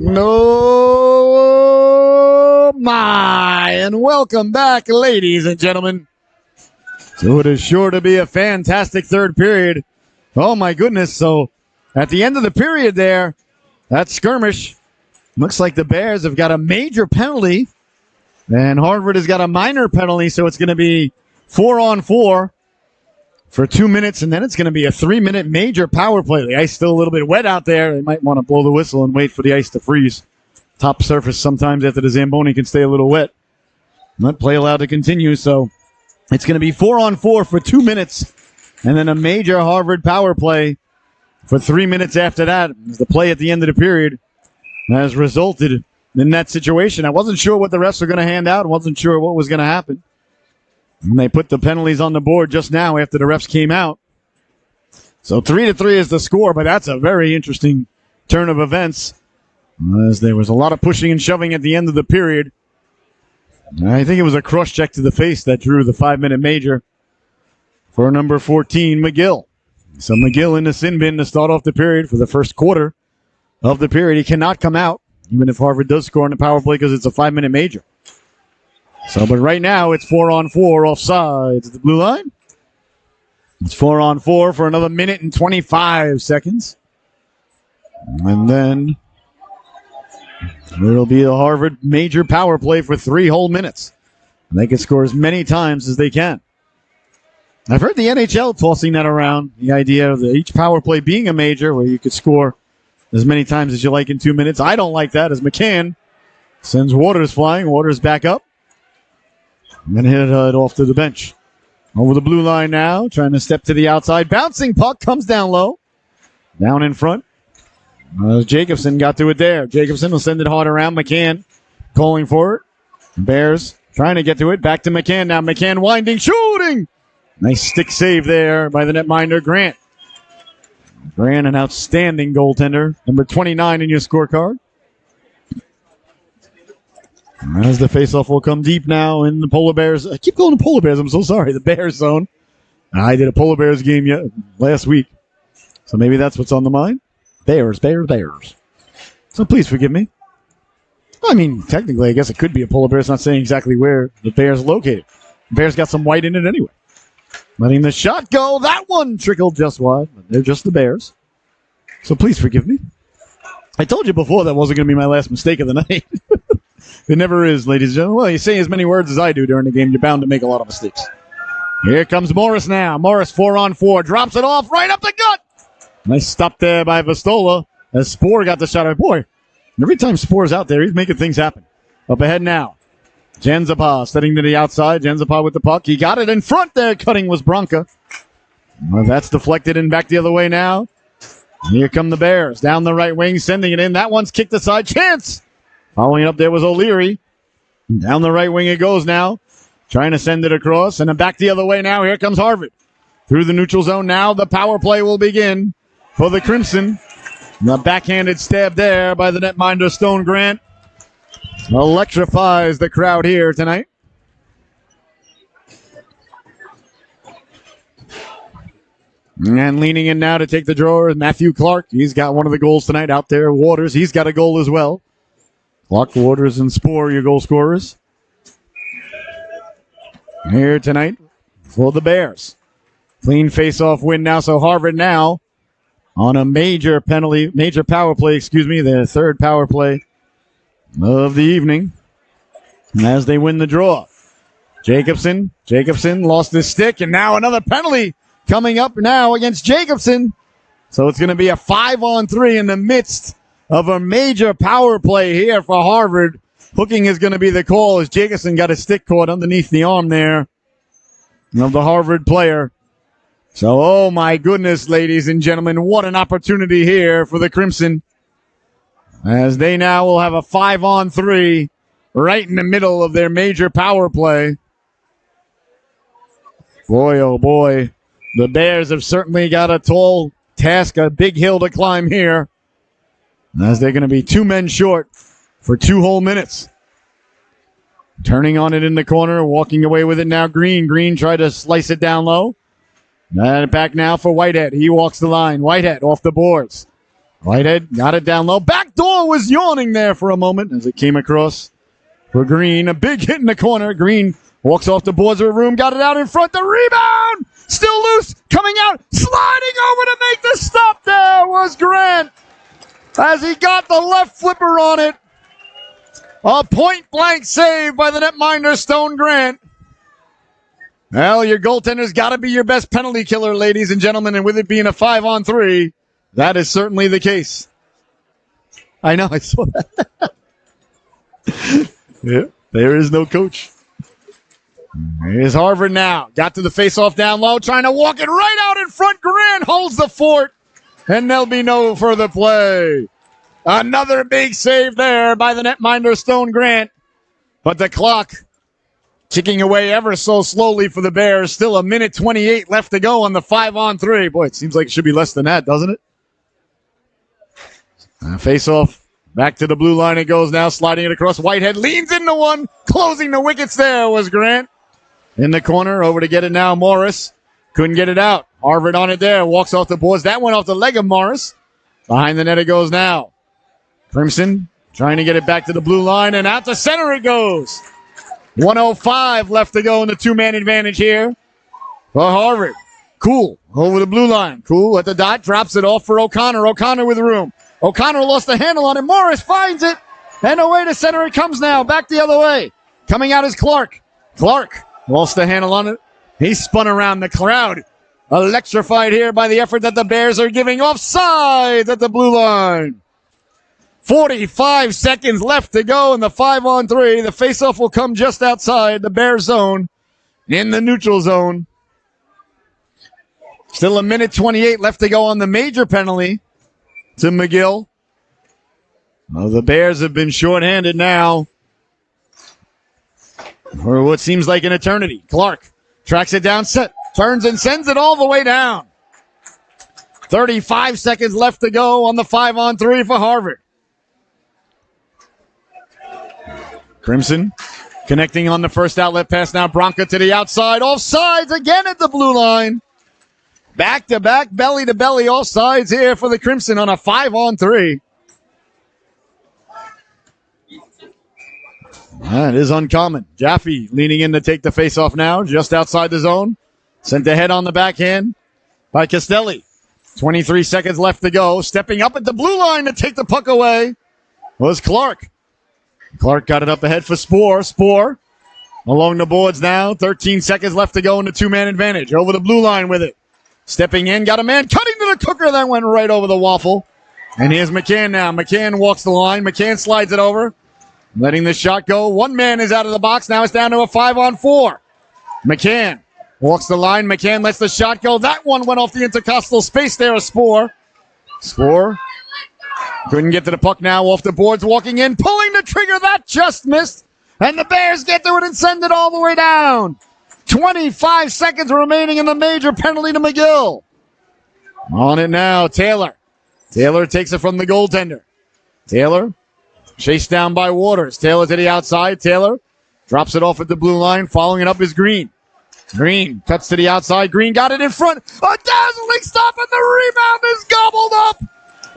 Speaker 1: No, my, and welcome back, ladies and gentlemen. So it is sure to be a fantastic third period. Oh, my goodness. So at the end of the period there, that skirmish, looks like the Bears have got a major penalty, and Harvard has got a minor penalty, so it's going to be 4-on-4 for 2 minutes, and then it's going to be a 3-minute major power play. The ice still a little bit wet out there. They might want to blow the whistle and wait for the ice to freeze. Top surface sometimes after the Zamboni can stay a little wet. Not play allowed to continue, so it's going to be 4-on-4 for 2 minutes, and then a major Harvard power play for 3 minutes after that. The play at the end of the period has resulted in that situation. I wasn't sure what the refs were going to hand out. I wasn't sure what was going to happen. And they put the penalties on the board just now after the refs came out. So 3-3 is the score, but that's a very interesting turn of events, as there was a lot of pushing and shoving at the end of the period. I think it was a cross check to the face that drew the 5-minute major for number 14, McGill. So McGill in the sin bin to start off the period for the first quarter of the period. He cannot come out, even if Harvard does score on the power play, because it's a 5-minute major. So, but right now it's 4-on-4 offsides at the blue line. It's 4-on-4 for another minute and 25 seconds. And then it'll be a Harvard major power play for 3 whole minutes. They can score as many times as they can. I've heard the NHL tossing that around, the idea of each power play being a major where you could score as many times as you like in 2 minutes. I don't like that, as McCann sends Waters flying. Waters back up. And then hit it off to the bench. Over the blue line now, trying to step to the outside. Bouncing puck comes down low. Down in front. Jacobson got to it there. Jacobson will send it hard around. McCann calling for it. Bears trying to get to it. Back to McCann now. McCann winding, shooting. Nice stick save there by the netminder, Grant. Grant, an outstanding goaltender. Number 29 in your scorecard. As the faceoff will come deep now in the Polar Bears. I keep calling them Polar Bears. I'm so sorry. The Bears zone. I did a Polar Bears game last week. So maybe that's what's on the mind. Bears. So please forgive me. I mean, technically, I guess it could be a Polar Bear. It's not saying exactly where the Bears are located. The Bears got some white in it anyway. Letting the shot go. That one trickled just wide. But they're just the Bears. So please forgive me. I told you before that wasn't going to be my last mistake of the night. It never is, ladies and gentlemen. Well, you say as many words as I do during the game, you're bound to make a lot of mistakes. Here comes Morris now. Morris 4-on-4. Drops it off right up the gut. Nice stop there by Vastola as Spoor got the shot. Boy, every time Spoor's out there, he's making things happen. Up ahead now. Janzapa setting to the outside. Janzapa with the puck. He got it in front there. Cutting was Bronca. Well, that's deflected and back the other way now. Here come the Bears. Down the right wing, sending it in. That one's kicked aside. Chance! Following up there was O'Leary. Down the right wing it goes now. Trying to send it across. And then back the other way now. Here comes Harvard. Through the neutral zone now. The power play will begin for the Crimson. The backhanded stab there by the netminder Stone Grant. Electrifies the crowd here tonight. And leaning in now to take the draw is Matthew Clark. He's got one of the goals tonight out there. Waters, he's got a goal as well. Clark, Waters, and Spoor, your goal scorers. Here tonight for the Bears. Clean face-off win now, so Harvard now on a major power play, their third power play of the evening. And as they win the draw. Jacobson lost his stick, and now another penalty coming up now against Jacobson. So it's going to be a 5-on-3 in the midst of a major power play here for Harvard. Hooking is going to be the call as Jacobson got his stick caught underneath the arm there of the Harvard player. So, oh my goodness, ladies and gentlemen, what an opportunity here for the Crimson. As they now will have a 5-on-3 right in the middle of their major power play. Boy, oh boy. The Bears have certainly got a tall task, a big hill to climb here. As they're going to be 2 men short for 2 whole minutes. Turning on it in the corner, walking away with it now. Green tried to slice it down low. And back now for Whitehead. He walks the line. Whitehead off the boards. Whitehead got it down low. Back door was yawning there for a moment as it came across for Green. A big hit in the corner. Green walks off the boards of the room. Got it out in front. The rebound! Still loose. Coming out. Sliding over to make the stop there was Grant. As he got the left flipper on it. A point-blank save by the netminder Stone Grant. Well, your goaltender's got to be your best penalty killer, ladies and gentlemen, and with it being a 5-on-3, that is certainly the case. I know, I saw that. Yeah, there is no coach. Here's Harvard now. Got to the face-off down low, trying to walk it right out in front. Grant holds the fort, and there'll be no further play. Another big save there by the netminder Stone Grant. But the clock ticking away ever so slowly for the Bears. Still 1:28 left to go on the 5-on-3. Boy, it seems like it should be less than that, doesn't it? Face off. Back to the blue line it goes now, sliding it across. Whitehead leans into one. Closing the wickets there was Grant. In the corner, over to get it now, Morris. Couldn't get it out. Harvard on it there. Walks off the boards. That went off the leg of Morris. Behind the net it goes now. Crimson trying to get it back to the blue line, and out to center it goes. 1:05 left to go in the 2-man advantage here for Harvard. Cool over the blue line. Cool at the dot. Drops it off for O'Connor. O'Connor with room. O'Connor lost the handle on it. Morris finds it. And away to center it comes now. Back the other way. Coming out is Clark. Clark lost the handle on it. He spun around the crowd. Electrified here by the effort that the Bears are giving. Offside at the blue line. 45 seconds left to go in the 5-on-3. The faceoff will come just outside the Bear zone in the neutral zone. Still 1:28 left to go on the major penalty to McGill. Well, the Bears have been shorthanded now. for what seems like an eternity. Clark tracks it down, turns and sends it all the way down. 35 seconds left to go on the 5-on-3 for Harvard. Crimson connecting on the first outlet pass now. Bronca to the outside. Offsides again at the blue line. Back-to-back, belly-to-belly offsides here for the Crimson on a 5-on-3. That is uncommon. Jaffe leaning in to take the face-off now, just outside the zone. Sent ahead on the backhand by Castelli. 23 seconds left to go. Stepping up at the blue line to take the puck away was Clark. Clark got it up ahead for Spoor. Spoor along the boards now. 13 seconds left to go in the two-man advantage. Over the blue line with it. Stepping in, got a man cutting to the cooker that went right over the waffle. And here's McCann now. McCann walks the line. McCann slides it over. Letting the shot go. One man is out of the box. Now it's down to a 5-on-4. McCann walks the line. McCann lets the shot go. That one went off the intercostal space there. A Spoor. Spoor couldn't get to the puck now. Off the boards, walking in, pulling the trigger. That just missed. And the Bears get to it and send it all the way down. 25 seconds remaining in the major penalty to McGill. On it now, Taylor. Taylor takes it from the goaltender. Taylor chased down by Waters. Taylor to the outside. Taylor drops it off at the blue line. Following it up is Green. Green cuts to the outside. Green got it in front. A dazzling stop, and the rebound is gobbled up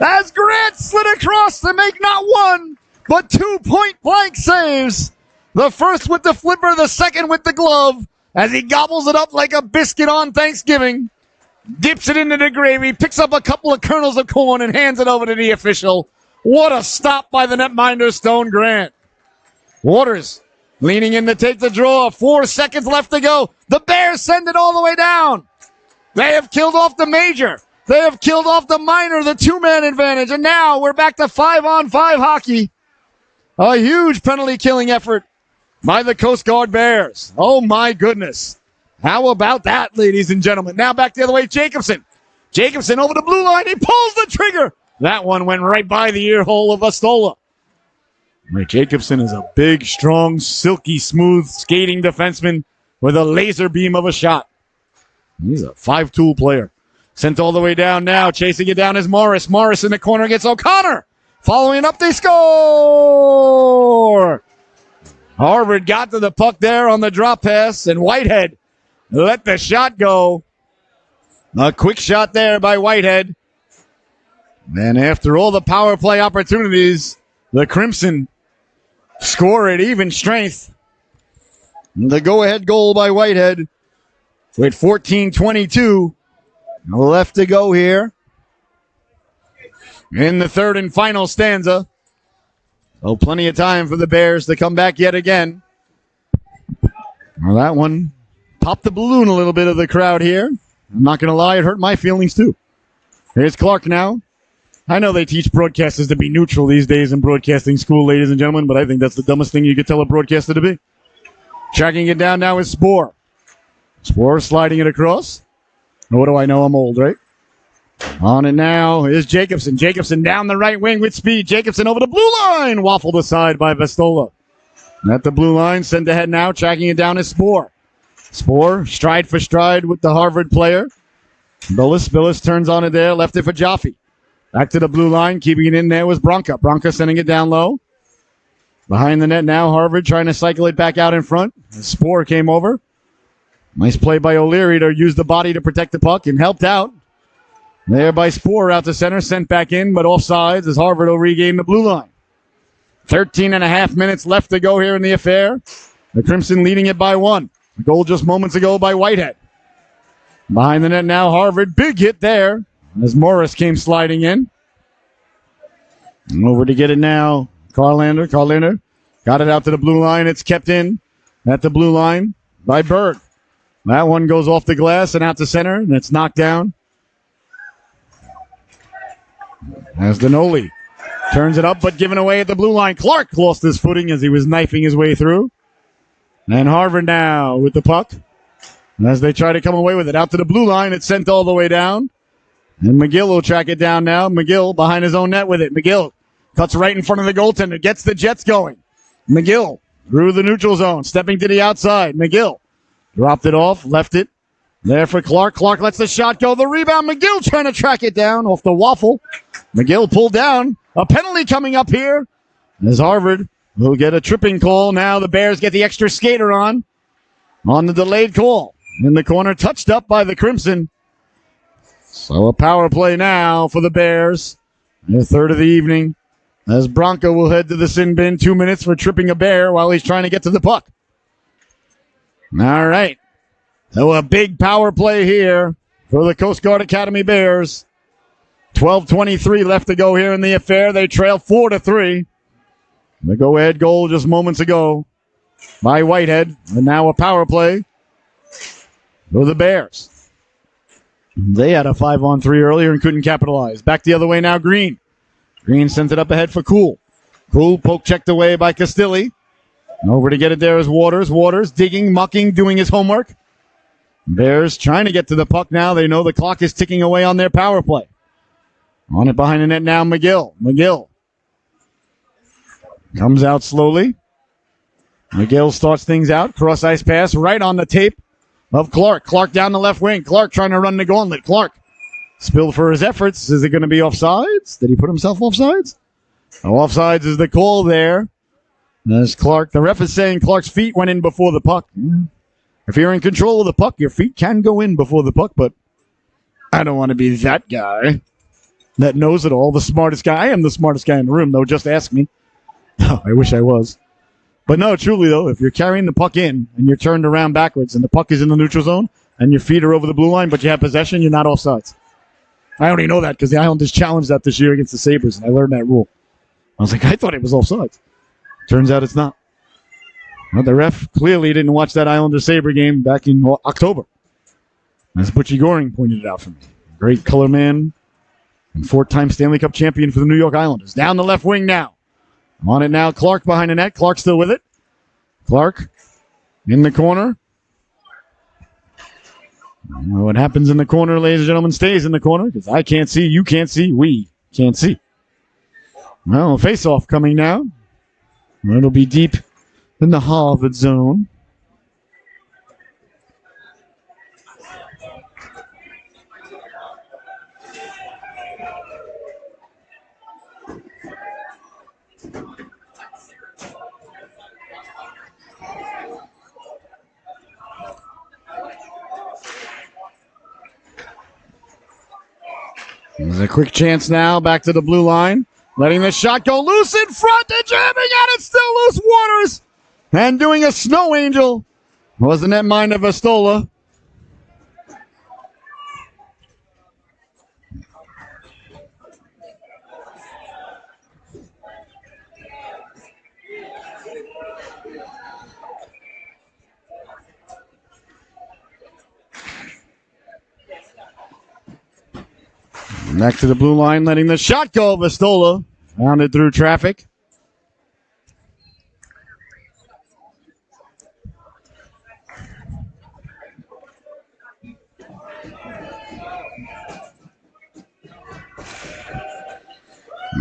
Speaker 1: as Grant slid across to make not one, but 2 point-blank saves. The first with the flipper, the second with the glove, as he gobbles it up like a biscuit on Thanksgiving. Dips it into the gravy, picks up a couple of kernels of corn, and hands it over to the official. What a stop by the netminder, Stone Grant. Waters leaning in to take the draw. 4 seconds left to go. The Bears send it all the way down. They have killed off the major. They have killed off the minor, the two-man advantage. And now we're back to 5-on-5 hockey. A huge penalty killing effort by the Coast Guard Bears. Oh, my goodness. How about that, ladies and gentlemen? Now back the other way, Jacobson. Jacobson over the blue line. He pulls the trigger. That one went right by the ear hole of Astola. Ray Jacobson is a big, strong, silky, smooth skating defenseman with a laser beam of a shot. He's a five-tool player. Sent all the way down now. Chasing it down is Morris. Morris in the corner gets O'Connor. Following up, they score! Harvard got to the puck there on the drop pass, and Whitehead let the shot go. A quick shot there by Whitehead. And after all the power play opportunities, the Crimson score at even strength. The go-ahead goal by Whitehead with 14:22 left to go here in the third and final stanza. So plenty of time for the Bears to come back yet again. Well, that one popped the balloon a little bit of the crowd here. I'm not going to lie, it hurt my feelings too. Here's Clark now. I know they teach broadcasters to be neutral these days in broadcasting school, ladies and gentlemen, but I think that's the dumbest thing you could tell a broadcaster to be. Tracking it down now is Spoor. Spoor sliding it across. What do I know? I'm old, right? On it now is Jacobson. Jacobson down the right wing with speed. Jacobson over the blue line. Waffled aside by Vestola. At the blue line, sent ahead now. Tracking it down is Spoor. Spoor, stride for stride with the Harvard player. Billis turns on it there. Left it for Jaffe. Back to the blue line. Keeping it in there was Bronca. Bronca sending it down low. Behind the net now, Harvard trying to cycle it back out in front. Spoor came over. Nice play by O'Leary to use the body to protect the puck and helped out. There by Spoor out to center, sent back in, but offsides as Harvard will regain the blue line. 13 and a half minutes left to go here in the affair. The Crimson leading it by one. A goal just moments ago by Whitehead. Behind the net now, Harvard. Big hit there as Morris came sliding in. And over to get it now. Carlander got it out to the blue line. It's kept in at the blue line by Bird. That one goes off the glass and out to center, and it's knocked down. As Denoli turns it up, but given away at the blue line. Clark lost his footing as he was knifing his way through. And Harvard now with the puck. And as they try to come away with it, out to the blue line, it's sent all the way down. And McGill will track it down now. McGill behind his own net with it. McGill cuts right in front of the goaltender, gets the Jets going. McGill through the neutral zone. Stepping to the outside. McGill dropped it off, left it there for Clark. Clark lets the shot go. The rebound. McGill trying to track it down off the waffle. McGill pulled down. A penalty coming up here as Harvard will get a tripping call. Now the Bears get the extra skater on the delayed call. In the corner, touched up by the Crimson. So a power play now for the Bears. Their third of the evening. As Bronco will head to the sin bin. 2 minutes for tripping a Bear while he's trying to get to the puck. All right. So a big power play here for the Coast Guard Academy Bears. 12:23 left to go here in the affair. They trail 4-3. The go-ahead goal just moments ago by Whitehead. And now a power play for the Bears. They had a 5-on-3 earlier and couldn't capitalize. Back the other way now, Green. Green sent it up ahead for Cool. Cool poke checked away by Castilli. Over to get it there is Waters. Waters digging, mucking, doing his homework. Bears trying to get to the puck now. They know the clock is ticking away on their power play. On it behind the net now, McGill. McGill comes out slowly. McGill starts things out. Cross-ice pass right on the tape of Clark. Clark down the left wing. Clark trying to run the gauntlet. Clark spilled for his efforts. Is it going to be offsides? Did he put himself offsides? No, offsides is the call there. As Clark, the ref is saying Clark's feet went in before the puck. If you're in control of the puck, your feet can go in before the puck, but I don't want to be that guy that knows it all, the smartest guy. I am the smartest guy in the room, though. Just ask me. I wish I was. But no, truly, though, if you're carrying the puck in and you're turned around backwards and the puck is in the neutral zone and your feet are over the blue line, but you have possession, you're not offsides. I only know that because the Islanders challenged that this year against the Sabres, and I learned that rule. I was like, I thought it was offsides. Turns out it's not. Well, the ref clearly didn't watch that Islander-Sabre game back in October. As Butchie Goring pointed it out for me. Great color man and 4-time Stanley Cup champion for the New York Islanders. Down the left wing now. On it now, Clark behind the net. Clark still with it. Clark in the corner. What happens in the corner, ladies and gentlemen, stays in the corner because I can't see, you can't see, we can't see. Well, face-off coming now. It'll be deep in the Harvard zone. There's a quick chance now, back to the blue line. Letting the shot go loose in front and jamming at it, still loose. Waters. And doing a snow angel was the netminder Vastola. Back to the blue line, letting the shot go. Vastola found it through traffic.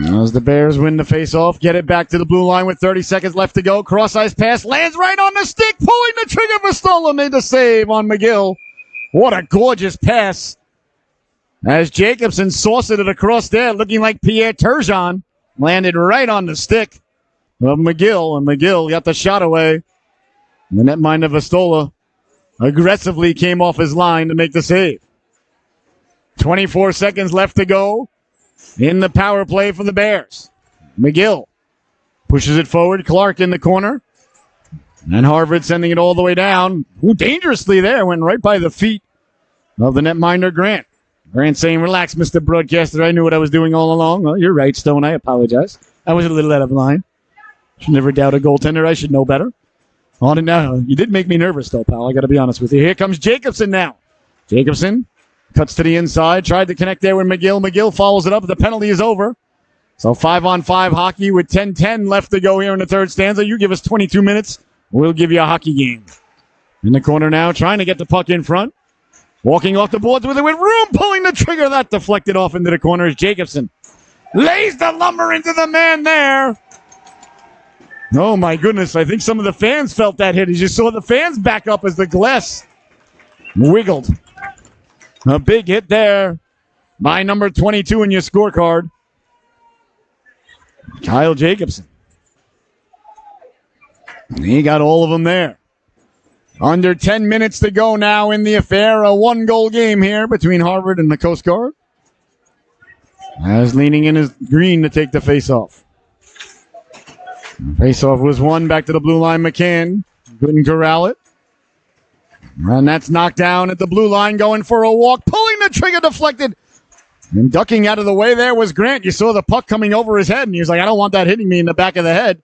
Speaker 1: As the Bears win the face-off, get it back to the blue line with 30 seconds left to go. Cross-ice pass, lands right on the stick, pulling the trigger. Vastola made the save on McGill. What a gorgeous pass. As Jacobson sauced it across there, looking like Pierre Turgeon, landed right on the stick of McGill, and McGill got the shot away. And the netminder Vastola aggressively came off his line to make the save. 24 seconds left to go in the power play for the Bears. McGill pushes it forward. Clark in the corner. And Harvard sending it all the way down. Ooh, dangerously there. Went right by the feet of the netminder Grant. Grant saying, relax, Mr. Broadcaster. I knew what I was doing all along. Well, you're right, Stone. I apologize. I was a little out of line. Should never doubt a goaltender. I should know better. On it now. You did make me nervous, though, pal. I got to be honest with you. Here comes Jacobson now. Jacobson cuts to the inside. Tried to connect there with McGill. McGill follows it up. The penalty is over. So 5-on-5 hockey with 10-10 left to go here in the third stanza. You give us 22 minutes, we'll give you a hockey game. In the corner now, trying to get the puck in front. Walking off the boards with it with room, pulling the trigger. That deflected off into the corner is Jacobson. Lays the lumber into the man there. Oh, my goodness. I think some of the fans felt that hit. You just saw the fans back up as the glass wiggled. A big hit there by number 22 in your scorecard, Kyle Jacobson. He got all of them there. Under 10 minutes to go now in the affair. A 1-goal game here between Harvard and the Coast Guard. As leaning in is Green to take the face-off. Face-off was won back to the blue line. McCann couldn't corral it. And that's knocked down at the blue line, going for a walk, pulling the trigger, deflected. And ducking out of the way there was Grant. You saw the puck coming over his head, and he was like, I don't want that hitting me in the back of the head.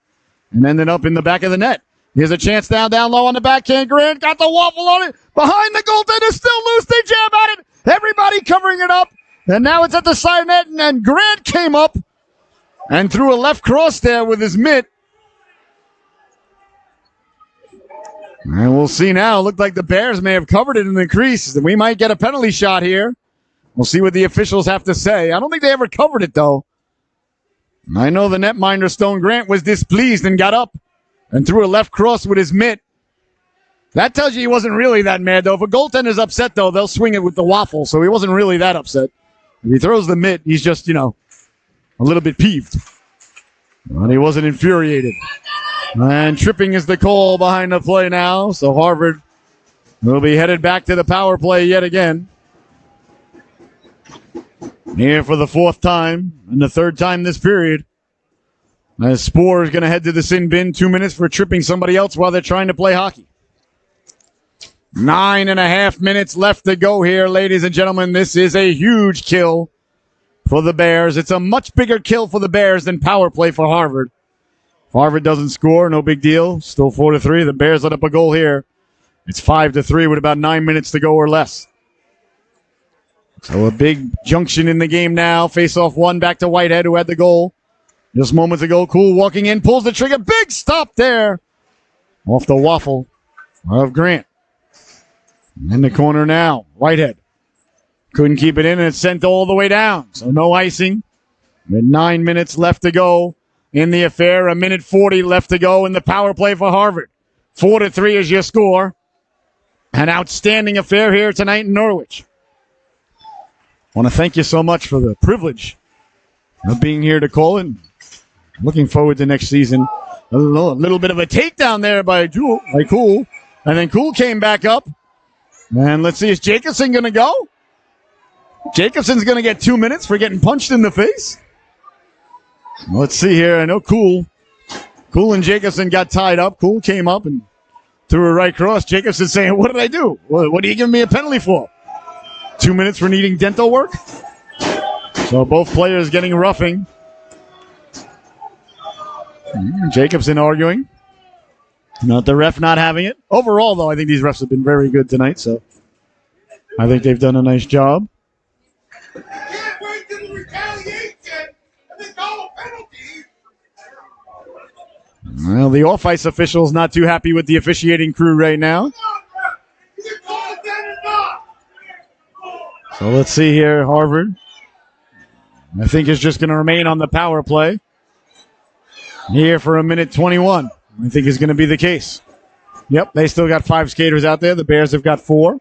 Speaker 1: And ended up in the back of the net. Here's a chance down low on the backhand. Grant got the waffle on it. Behind the goaltender, still loose. They jam at it. Everybody covering it up. And now it's at the side net, and Grant came up and threw a left cross there with his mitt. And we'll see now. It looked like the Bears may have covered it in the crease. We might get a penalty shot here. We'll see what the officials have to say. I don't think they ever covered it, though. I know the netminder, Stone Grant, was displeased and got up and threw a left cross with his mitt. That tells you he wasn't really that mad, though. If a goaltender's upset, though, they'll swing it with the waffle, so he wasn't really that upset. If he throws the mitt, he's just, a little bit peeved. But he wasn't infuriated. And tripping is the call behind the play now, so Harvard will be headed back to the power play yet again. Here for the fourth time and the third time this period. As Spoor is going to head to the sin bin. 2 minutes for tripping somebody else while they're trying to play hockey. 9.5 minutes left to go here, ladies and gentlemen. This is a huge kill for the Bears. It's a much bigger kill for the Bears than power play for Harvard. If Harvard doesn't score, no big deal. Still 4-3. The Bears let up a goal here. It's 5-3 with about 9 minutes to go or less. So a big junction in the game now. Face-off one back to Whitehead, who had the goal just moments ago. Cool walking in, pulls the trigger. Big stop there. Off the waffle of Grant. In the corner now, Whitehead. Couldn't keep it in, and it's sent all the way down. So no icing. With 9 minutes left to go in the affair. 1:40 left to go in the power play for Harvard. 4-3 is your score. An outstanding affair here tonight in Norwich. I want to thank you so much for the privilege of being here to call it. Looking forward to next season. A little bit of a takedown there by Cool. And then Cool came back up. And let's see, is Jacobson going to go? Jacobson's going to get 2 minutes for getting punched in the face. Let's see here. I know Cool and Jacobson got tied up. Cool came up and threw a right cross. Jacobson saying, what did I do? What are you giving me a penalty for? 2 minutes for needing dental work. So both players getting roughing. Jacobson arguing. Not the ref not having it. Overall, though, I think these refs have been very good tonight, so I think they've done a nice job.
Speaker 3: Can't wait till the retaliation and then call a penalty.
Speaker 1: Well, the off-ice official's not too happy with the officiating crew right now. So let's see here, Harvard. I think is just going to remain on the power play here for 1:21. I think is going to be the case. Yep, they still got 5 skaters out there. The Bears have got 4.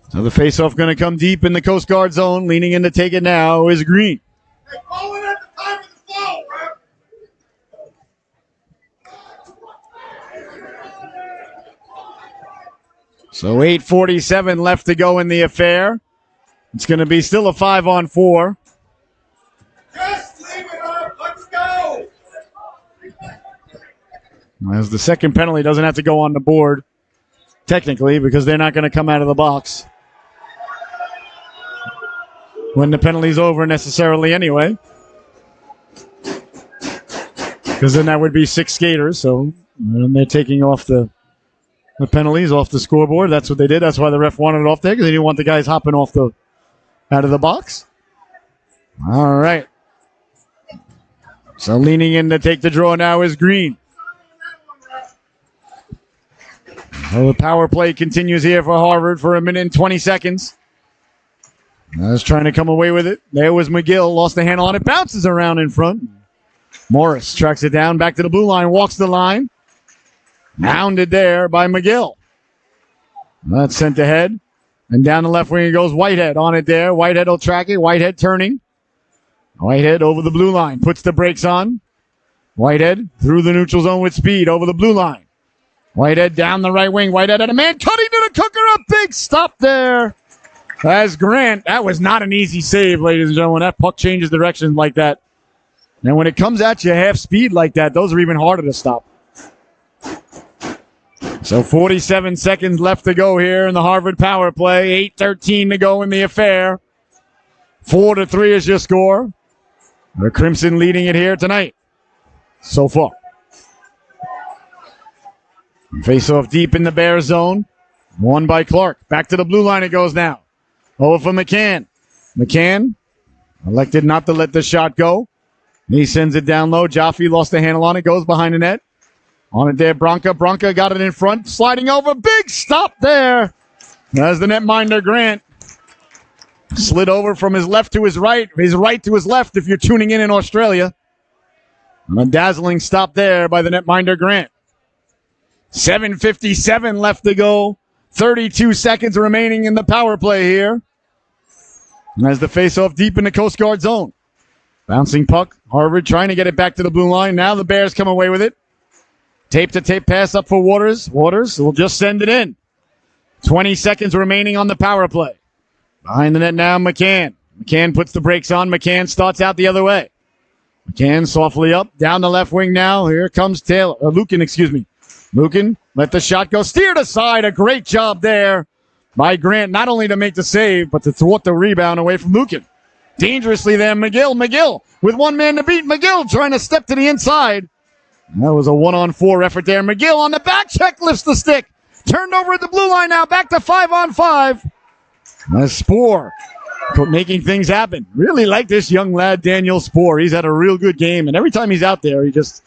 Speaker 1: So the faceoff going to come deep in the Coast Guard zone. Leaning in to take it now is Green.
Speaker 3: They call it at the time of the flow, ref.
Speaker 1: So 8:47 left to go in the affair. It's going to be still a 5-on-4.
Speaker 3: Just leave it up. Let's go.
Speaker 1: As the second penalty doesn't have to go on the board, technically, because they're not going to come out of the box when the penalty's over necessarily anyway. Because then that would be 6 skaters, so and they're taking off the penalties off the scoreboard. That's what they did. That's why the ref wanted it off there, because they didn't want the guys hopping off out of the box. All right. So leaning in to take the draw now is Green. Well, the power play continues here for Harvard for 1:20. I was trying to come away with it. There was McGill. Lost the handle on it. Bounces around in front. Morris tracks it down, back to the blue line, walks the line. Hounded there by McGill. That's sent ahead. And down the left wing it goes. Whitehead on it there. Whitehead will track it. Whitehead turning. Whitehead over the blue line. Puts the brakes on. Whitehead through the neutral zone with speed over the blue line. Whitehead down the right wing. Whitehead and a man cutting to the cooker. A big stop there. As Grant. That was not an easy save, ladies and gentlemen. That puck changes direction like that. And when it comes at you half speed like that, those are even harder to stop. So 47 seconds left to go here in the Harvard power play. 8:13 to go in the affair. 4-3 is your score. The Crimson leading it here tonight so far. Face off deep in the Bear zone. Won by Clark. Back to the blue line it goes now. Over for McCann. McCann elected not to let the shot go. He sends it down low. Jaffe lost the handle on it. Goes behind the net. On it there, Bronca. Bronca got it in front. Sliding over. Big stop there. As the netminder, Grant, slid over from his left to his right to his left if you're tuning in Australia. And a dazzling stop there by the netminder, Grant. 7:57 left to go. 32 seconds remaining in the power play here. As the face-off deep in the Coast Guard zone. Bouncing puck. Harvard trying to get it back to the blue line. Now the Bears come away with it. Tape-to-tape pass up for Waters. Waters will just send it in. 20 seconds remaining on the power play. Behind the net now, McCann. McCann puts the brakes on. McCann starts out the other way. McCann softly up. Down the left wing now. Here comes Taylor. Lukin, excuse me. Lukin let the shot go. Steered aside. A great job there by Grant. Not only to make the save, but to thwart the rebound away from Lukin. Dangerously there, McGill. McGill with one man to beat. McGill trying to step to the inside. That was a 1-on-4 effort there. McGill on the back check lifts the stick. Turned over at the blue line now. Back to 5-on-5. That's Spoor making things happen. Really like this young lad, Daniel Spoor. He's had a real good game. And every time he's out there, he just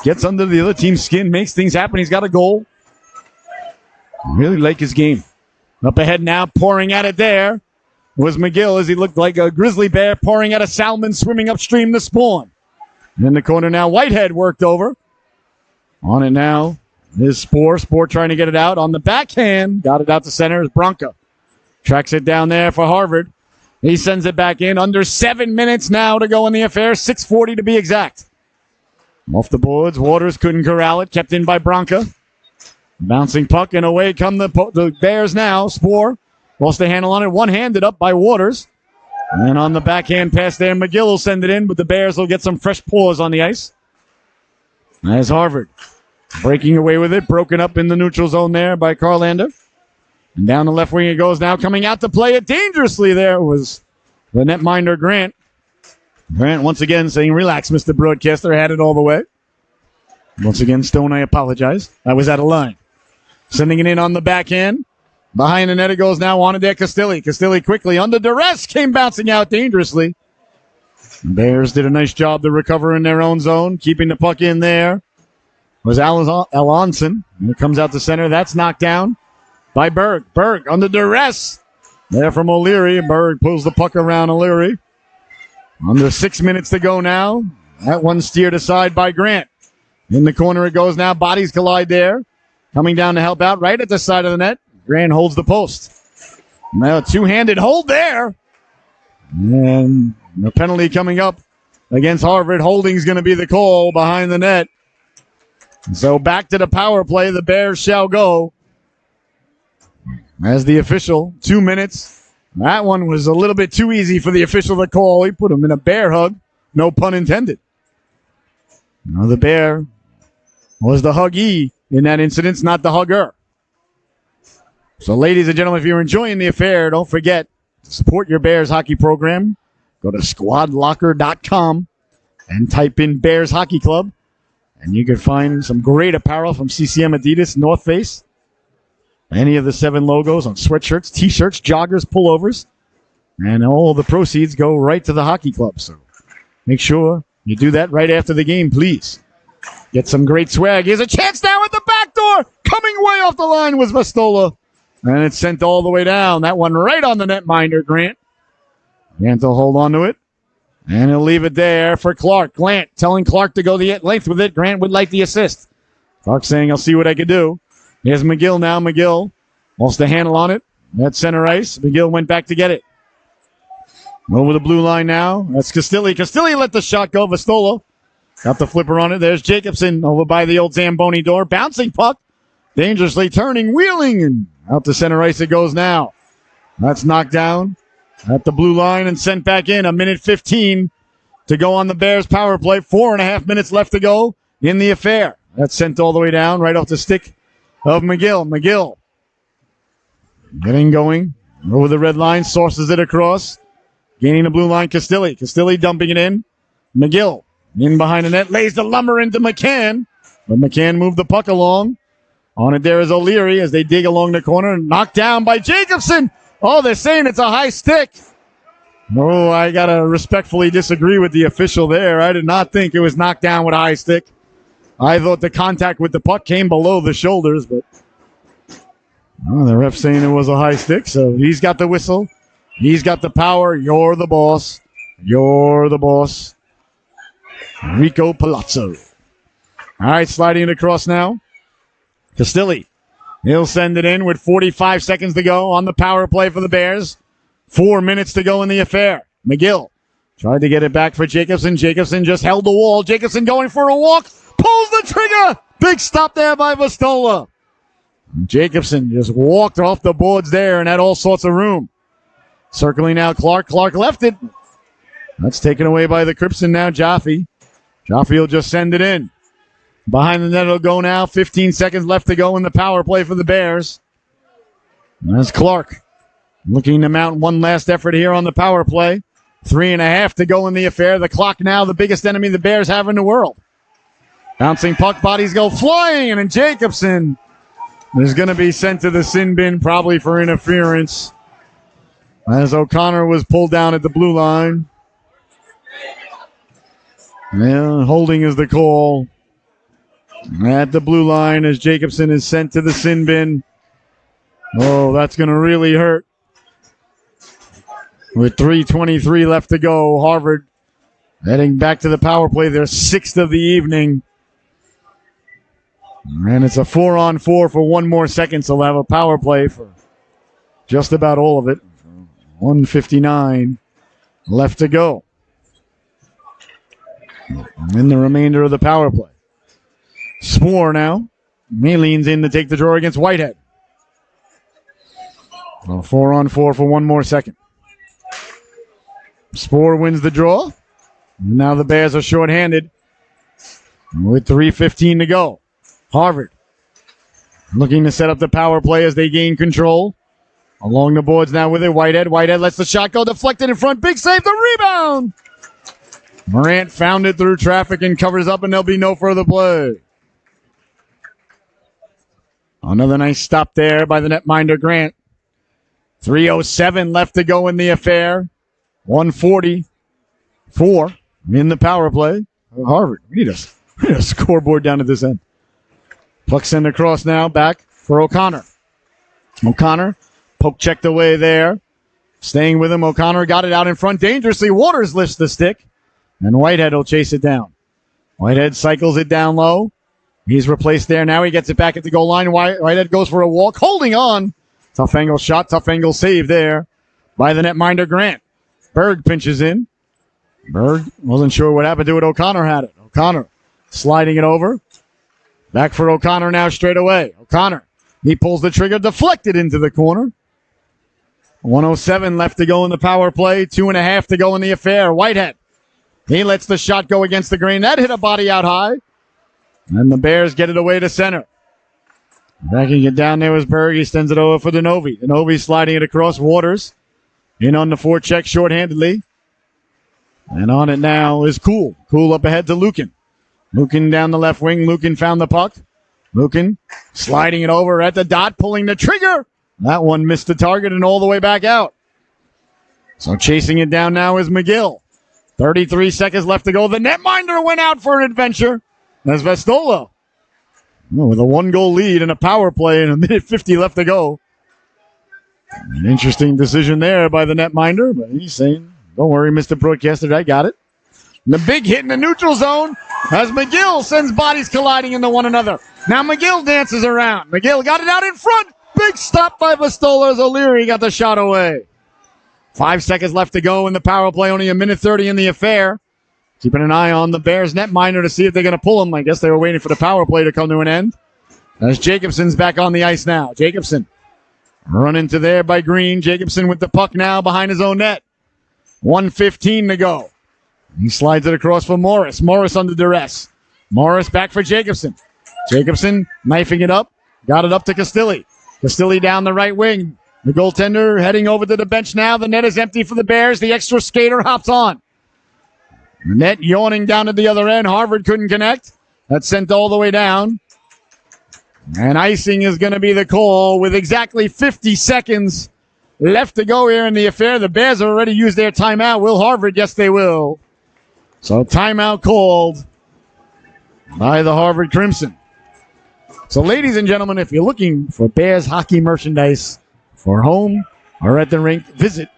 Speaker 1: gets under the other team's skin, makes things happen. He's got a goal. Really like his game. Up ahead now, pouring at it there was McGill as he looked like a grizzly bear pouring at a salmon swimming upstream to spawn. In the corner now, Whitehead worked over. On it now is Spoor. Spoor trying to get it out on the backhand. Got it out to center is Bronca. Tracks it down there for Harvard. He sends it back in. Under 7 minutes now to go in the affair. 6:40 to be exact. Off the boards. Waters couldn't corral it. Kept in by Bronca. Bouncing puck and away come the Bears now. Spoor lost the handle on it. One-handed up by Waters. And on the backhand pass there, McGill will send it in, but the Bears will get some fresh paws on the ice. As Harvard breaking away with it, broken up in the neutral zone there by Carlander. And down the left wing it goes now, coming out to play it dangerously there was the netminder, Grant. Grant once again saying, relax, Mr. Broadcaster, I had it all the way. Once again, Stone, I apologize. I was out of line. Sending it in on the backhand. Behind the net it goes now, on it there, Castilli. Castilli quickly under duress came bouncing out dangerously. Bears did a nice job to recover in their own zone, keeping the puck in there. Was Alonson. It comes out to center. That's knocked down by Berg. Berg under duress. There from O'Leary. Berg pulls the puck around O'Leary. Under 6 minutes to go now. That one steered aside by Grant. In the corner it goes now. Bodies collide there. Coming down to help out right at the side of the net. Grant holds the post. Now a two-handed hold there. And the penalty coming up against Harvard. Holding's going to be the call behind the net. So back to the power play. The Bears shall go. As the official, 2 minutes. That one was a little bit too easy for the official to call. He put him in a bear hug. No pun intended. Now the Bear was the huggee in that incident, not the hugger. So ladies and gentlemen, if you're enjoying the affair, don't forget to support your Bears hockey program. Go to squadlocker.com and type in Bears Hockey Club. And you can find some great apparel from CCM, Adidas, North Face. Any of the 7 logos on sweatshirts, t-shirts, joggers, pullovers. And all the proceeds go right to the hockey club. So make sure you do that right after the game, please. Get some great swag. Here's a chance now at the back door. Coming way off the line was Vastola. And it's sent all the way down. That one right on the netminder, Grant. Grant will hold on to it. And he'll leave it there for Clark. Grant telling Clark to go the length with it. Grant would like the assist. Clark saying, I'll see what I can do. Here's McGill now. McGill wants to handle on it. That's center ice. McGill went back to get it. Over the blue line now. That's Castilli. Castilli let the shot go. Vastola got the flipper on it. There's Jacobson over by the old Zamboni door. Bouncing puck. Dangerously turning, wheeling, and out to center ice it goes now. That's knocked down at the blue line and sent back in. 1:15 to go on the Bears power play. 4.5 minutes left to go in the affair. That's sent all the way down right off the stick of McGill. McGill getting going over the red line, sources it across. Gaining the blue line, Castilli. Castilli dumping it in. McGill in behind the net, lays the lumber into McCann. But McCann moved the puck along. On it there is O'Leary as they dig along the corner. Knocked down by Jacobson. Oh, they're saying it's a high stick. Oh, I got to respectfully disagree with the official there. I did not think it was knocked down with a high stick. I thought the contact with the puck came below the shoulders, but the ref saying it was a high stick, so he's got the whistle. He's got the power. You're the boss. You're the boss. Rico Palazzo. All right, sliding it across now. Castilli. He'll send it in with 45 seconds to go on the power play for the Bears. 4 minutes to go in the affair. McGill tried to get it back for Jacobson. Jacobson just held the wall. Jacobson going for a walk. Pulls the trigger. Big stop there by Vastola. Jacobson just walked off the boards there and had all sorts of room. Circling now Clark. Clark left it. That's taken away by the Crimson now. Jaffe. Jaffe will just send it in. Behind the net it'll go now. 15 seconds left to go in the power play for the Bears. That's Clark looking to mount one last effort here on the power play. 3.5 to go in the affair. The clock now the biggest enemy the Bears have in the world. Bouncing puck, bodies go flying, and Jacobson is going to be sent to the sin bin probably for interference as O'Connor was pulled down at the blue line. Yeah, holding is the call at the blue line as Jacobson is sent to the sin bin. Oh, that's going to really hurt. With 3:23 left to go, Harvard heading back to the power play, their 6th of the evening. And it's a 4-on-4 for one more second, so they'll have a power play for just about all of it. 1:59 left to go. And then the remainder of the power play. Spoor now. He leans in to take the draw against Whitehead. Well, 4-on-4 for one more second. Spoor wins the draw. Now the Bears are shorthanded with 3:15 to go. Harvard looking to set up the power play as they gain control. Along the boards now with it. Whitehead. Whitehead lets the shot go. Deflected in front. Big save. The rebound. Morant found it through traffic and covers up, and there'll be no further play. Another nice stop there by the netminder Grant. 3:07 left to go in the affair. 1:44 in the power play. Harvard, we need a scoreboard down at this end. Puck sent across now, back for O'Connor. O'Connor, poke checked away there. Staying with him, O'Connor got it out in front dangerously. Waters lifts the stick, and Whitehead will chase it down. Whitehead cycles it down low. He's replaced there. Now he gets it back at the goal line. Whitehead goes for a walk, holding on. Tough angle shot, tough angle save there by the netminder Grant. Berg pinches in. Berg wasn't sure what happened to it. O'Connor had it. O'Connor sliding it over. Back for O'Connor now straight away. O'Connor, he pulls the trigger, deflected into the corner. 1:07 left to go in the power play. 2.5 to go in the affair. Whitehead, he lets the shot go against the grain. That hit a body out high. And the Bears get it away to center. Backing it down there was Berg. He sends it over for Denovi. Denovi sliding it across. Waters in on the forecheck shorthandedly. And on it now is Cool. Cool up ahead to Lukin. Lukin down the left wing. Lukin found the puck. Lukin sliding it over at the dot, pulling the trigger. That one missed the target and all the way back out. So chasing it down now is McGill. 33 seconds left to go. The netminder went out for an adventure. That's Vastola. With a 1-goal lead and a power play and 1:50 left to go. An interesting decision there by the netminder, but he's saying, don't worry, Mr. Broadcaster, I got it. The big hit in the neutral zone as McGill sends bodies colliding into one another. Now McGill dances around. McGill got it out in front. Big stop by Pistola as O'Leary got the shot away. 5 seconds left to go in the power play. Only a minute 30 in the affair. Keeping an eye on the Bears netminder to see if they're going to pull him. I guess they were waiting for the power play to come to an end. As Jacobson's back on the ice now. Jacobson run into there by Green. Jacobson with the puck now behind his own net. 1:15 to go. He slides it across for Morris. Morris under duress. Morris back for Jacobson. Jacobson knifing it up. Got it up to Castilli. Castilli down the right wing. The goaltender heading over to the bench now. The net is empty for the Bears. The extra skater hops on. The net yawning down at the other end. Harvard couldn't connect. That's sent all the way down. And icing is going to be the call with exactly 50 seconds left to go here in the affair. The Bears have already used their timeout. Will Harvard? Yes, they will. So timeout called by the Harvard Crimson. So ladies and gentlemen, if you're looking for Bears hockey merchandise for home or at the rink, visit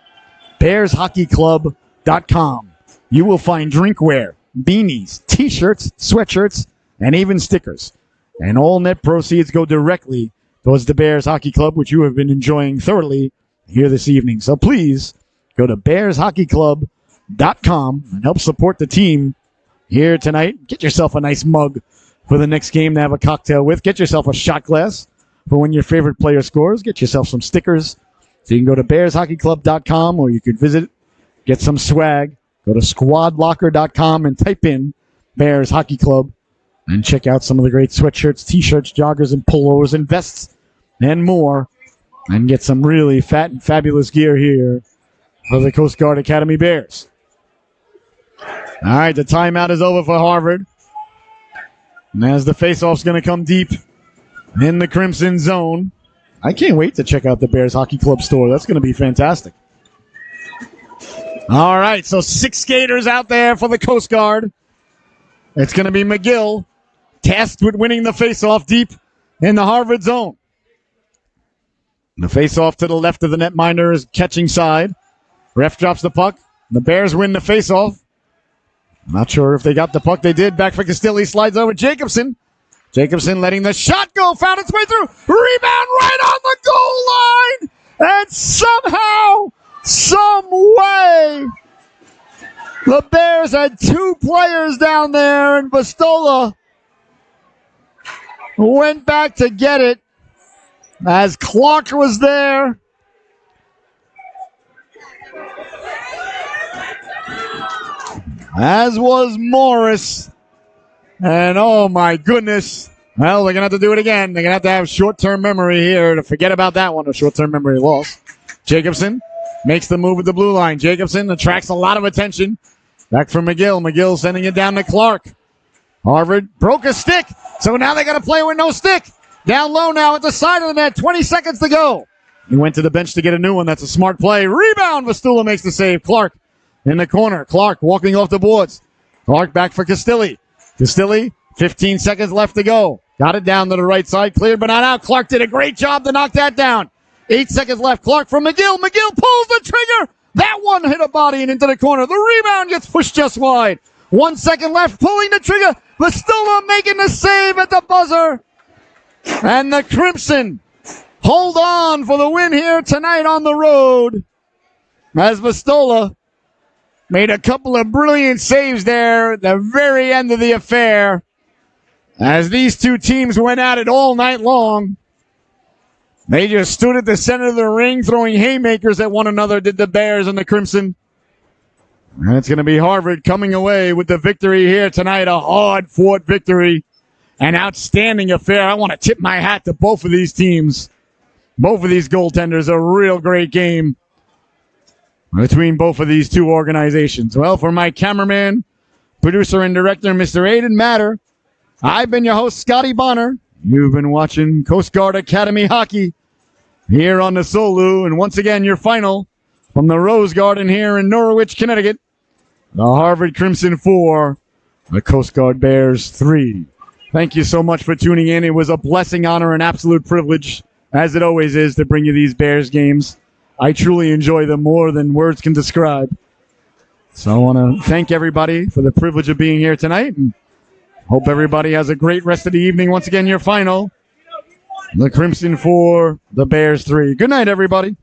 Speaker 1: BearsHockeyClub.com. You will find drinkware, beanies, t-shirts, sweatshirts, and even stickers. And all net proceeds go directly towards the Bears Hockey Club, which you have been enjoying thoroughly here this evening. So please go to BearsHockeyClub.com and help support the team here tonight. Get yourself a nice mug for the next game to have a cocktail with. Get yourself a shot glass for when your favorite player scores. Get yourself some stickers. So you can go to BearsHockeyClub.com or you could visit, get some swag. Go to SquadLocker.com and type in Bears Hockey Club and check out some of the great sweatshirts, t-shirts, joggers, and polos and vests and more. And get some really fat and fabulous gear here for the Coast Guard Academy Bears. All right, the timeout is over for Harvard. And as the faceoff's going to come deep in the Crimson zone, I can't wait to check out the Bears Hockey Club store. That's going to be fantastic. All right, so 6 skaters out there for the Coast Guard. It's going to be McGill, tasked with winning the faceoff deep in the Harvard zone. The faceoff to the left of the netminder is catching side. Ref drops the puck. The Bears win the faceoff. Not sure if they got the puck. They did. Back for Castilli. Slides over Jacobson. Jacobson letting the shot go. Found its way through. Rebound right on the goal line. And somehow, some way, the Bears had 2 players down there, and Pistola went back to get it as Clark was there. As was Morris. And oh my goodness. Well, they're going to have to do it again. They're going to have short-term memory here to forget about that one, a short-term memory loss. Jacobson makes the move with the blue line. Jacobson attracts a lot of attention. Back from McGill. McGill sending it down to Clark. Harvard broke a stick. So now they got to play with no stick. Down low now at the side of the net. 20 seconds to go. He went to the bench to get a new one. That's a smart play. Rebound. Vistula makes the save. Clark in the corner. Clark walking off the boards. Clark back for Castilli. Castilli, 15 seconds left to go. Got it down to the right side. Cleared but not out. Clark did a great job to knock that down. 8 seconds left. Clark from McGill. McGill pulls the trigger. That one hit a body and into the corner. The rebound gets pushed just wide. 1 second left. Pulling the trigger. Vistula making the save at the buzzer. And the Crimson hold on for the win here tonight on the road. As Vistula made a couple of brilliant saves there at the very end of the affair. As these two teams went at it all night long. They just stood at the center of the ring throwing haymakers at one another, did the Bears and the Crimson. And it's going to be Harvard coming away with the victory here tonight. A hard-fought victory. An outstanding affair. I want to tip my hat to both of these teams. Both of these goaltenders. A real great game between both of these two organizations. Well, for my cameraman, producer, and director, Mr. Aiden Matter, I've been your host, Scotty Bonner. You've been watching Coast Guard Academy Hockey here on the Solu. And once again, your final from the Rose Garden here in Norwich, Connecticut. The Harvard Crimson 4, the Coast Guard Bears 3. Thank you so much for tuning in. It was a blessing, honor, and absolute privilege, as it always is, to bring you these Bears games. I truly enjoy them more than words can describe. So I want to thank everybody for the privilege of being here tonight. And hope everybody has a great rest of the evening. Once again, your final, the Crimson 4, the Bears 3. Good night, everybody.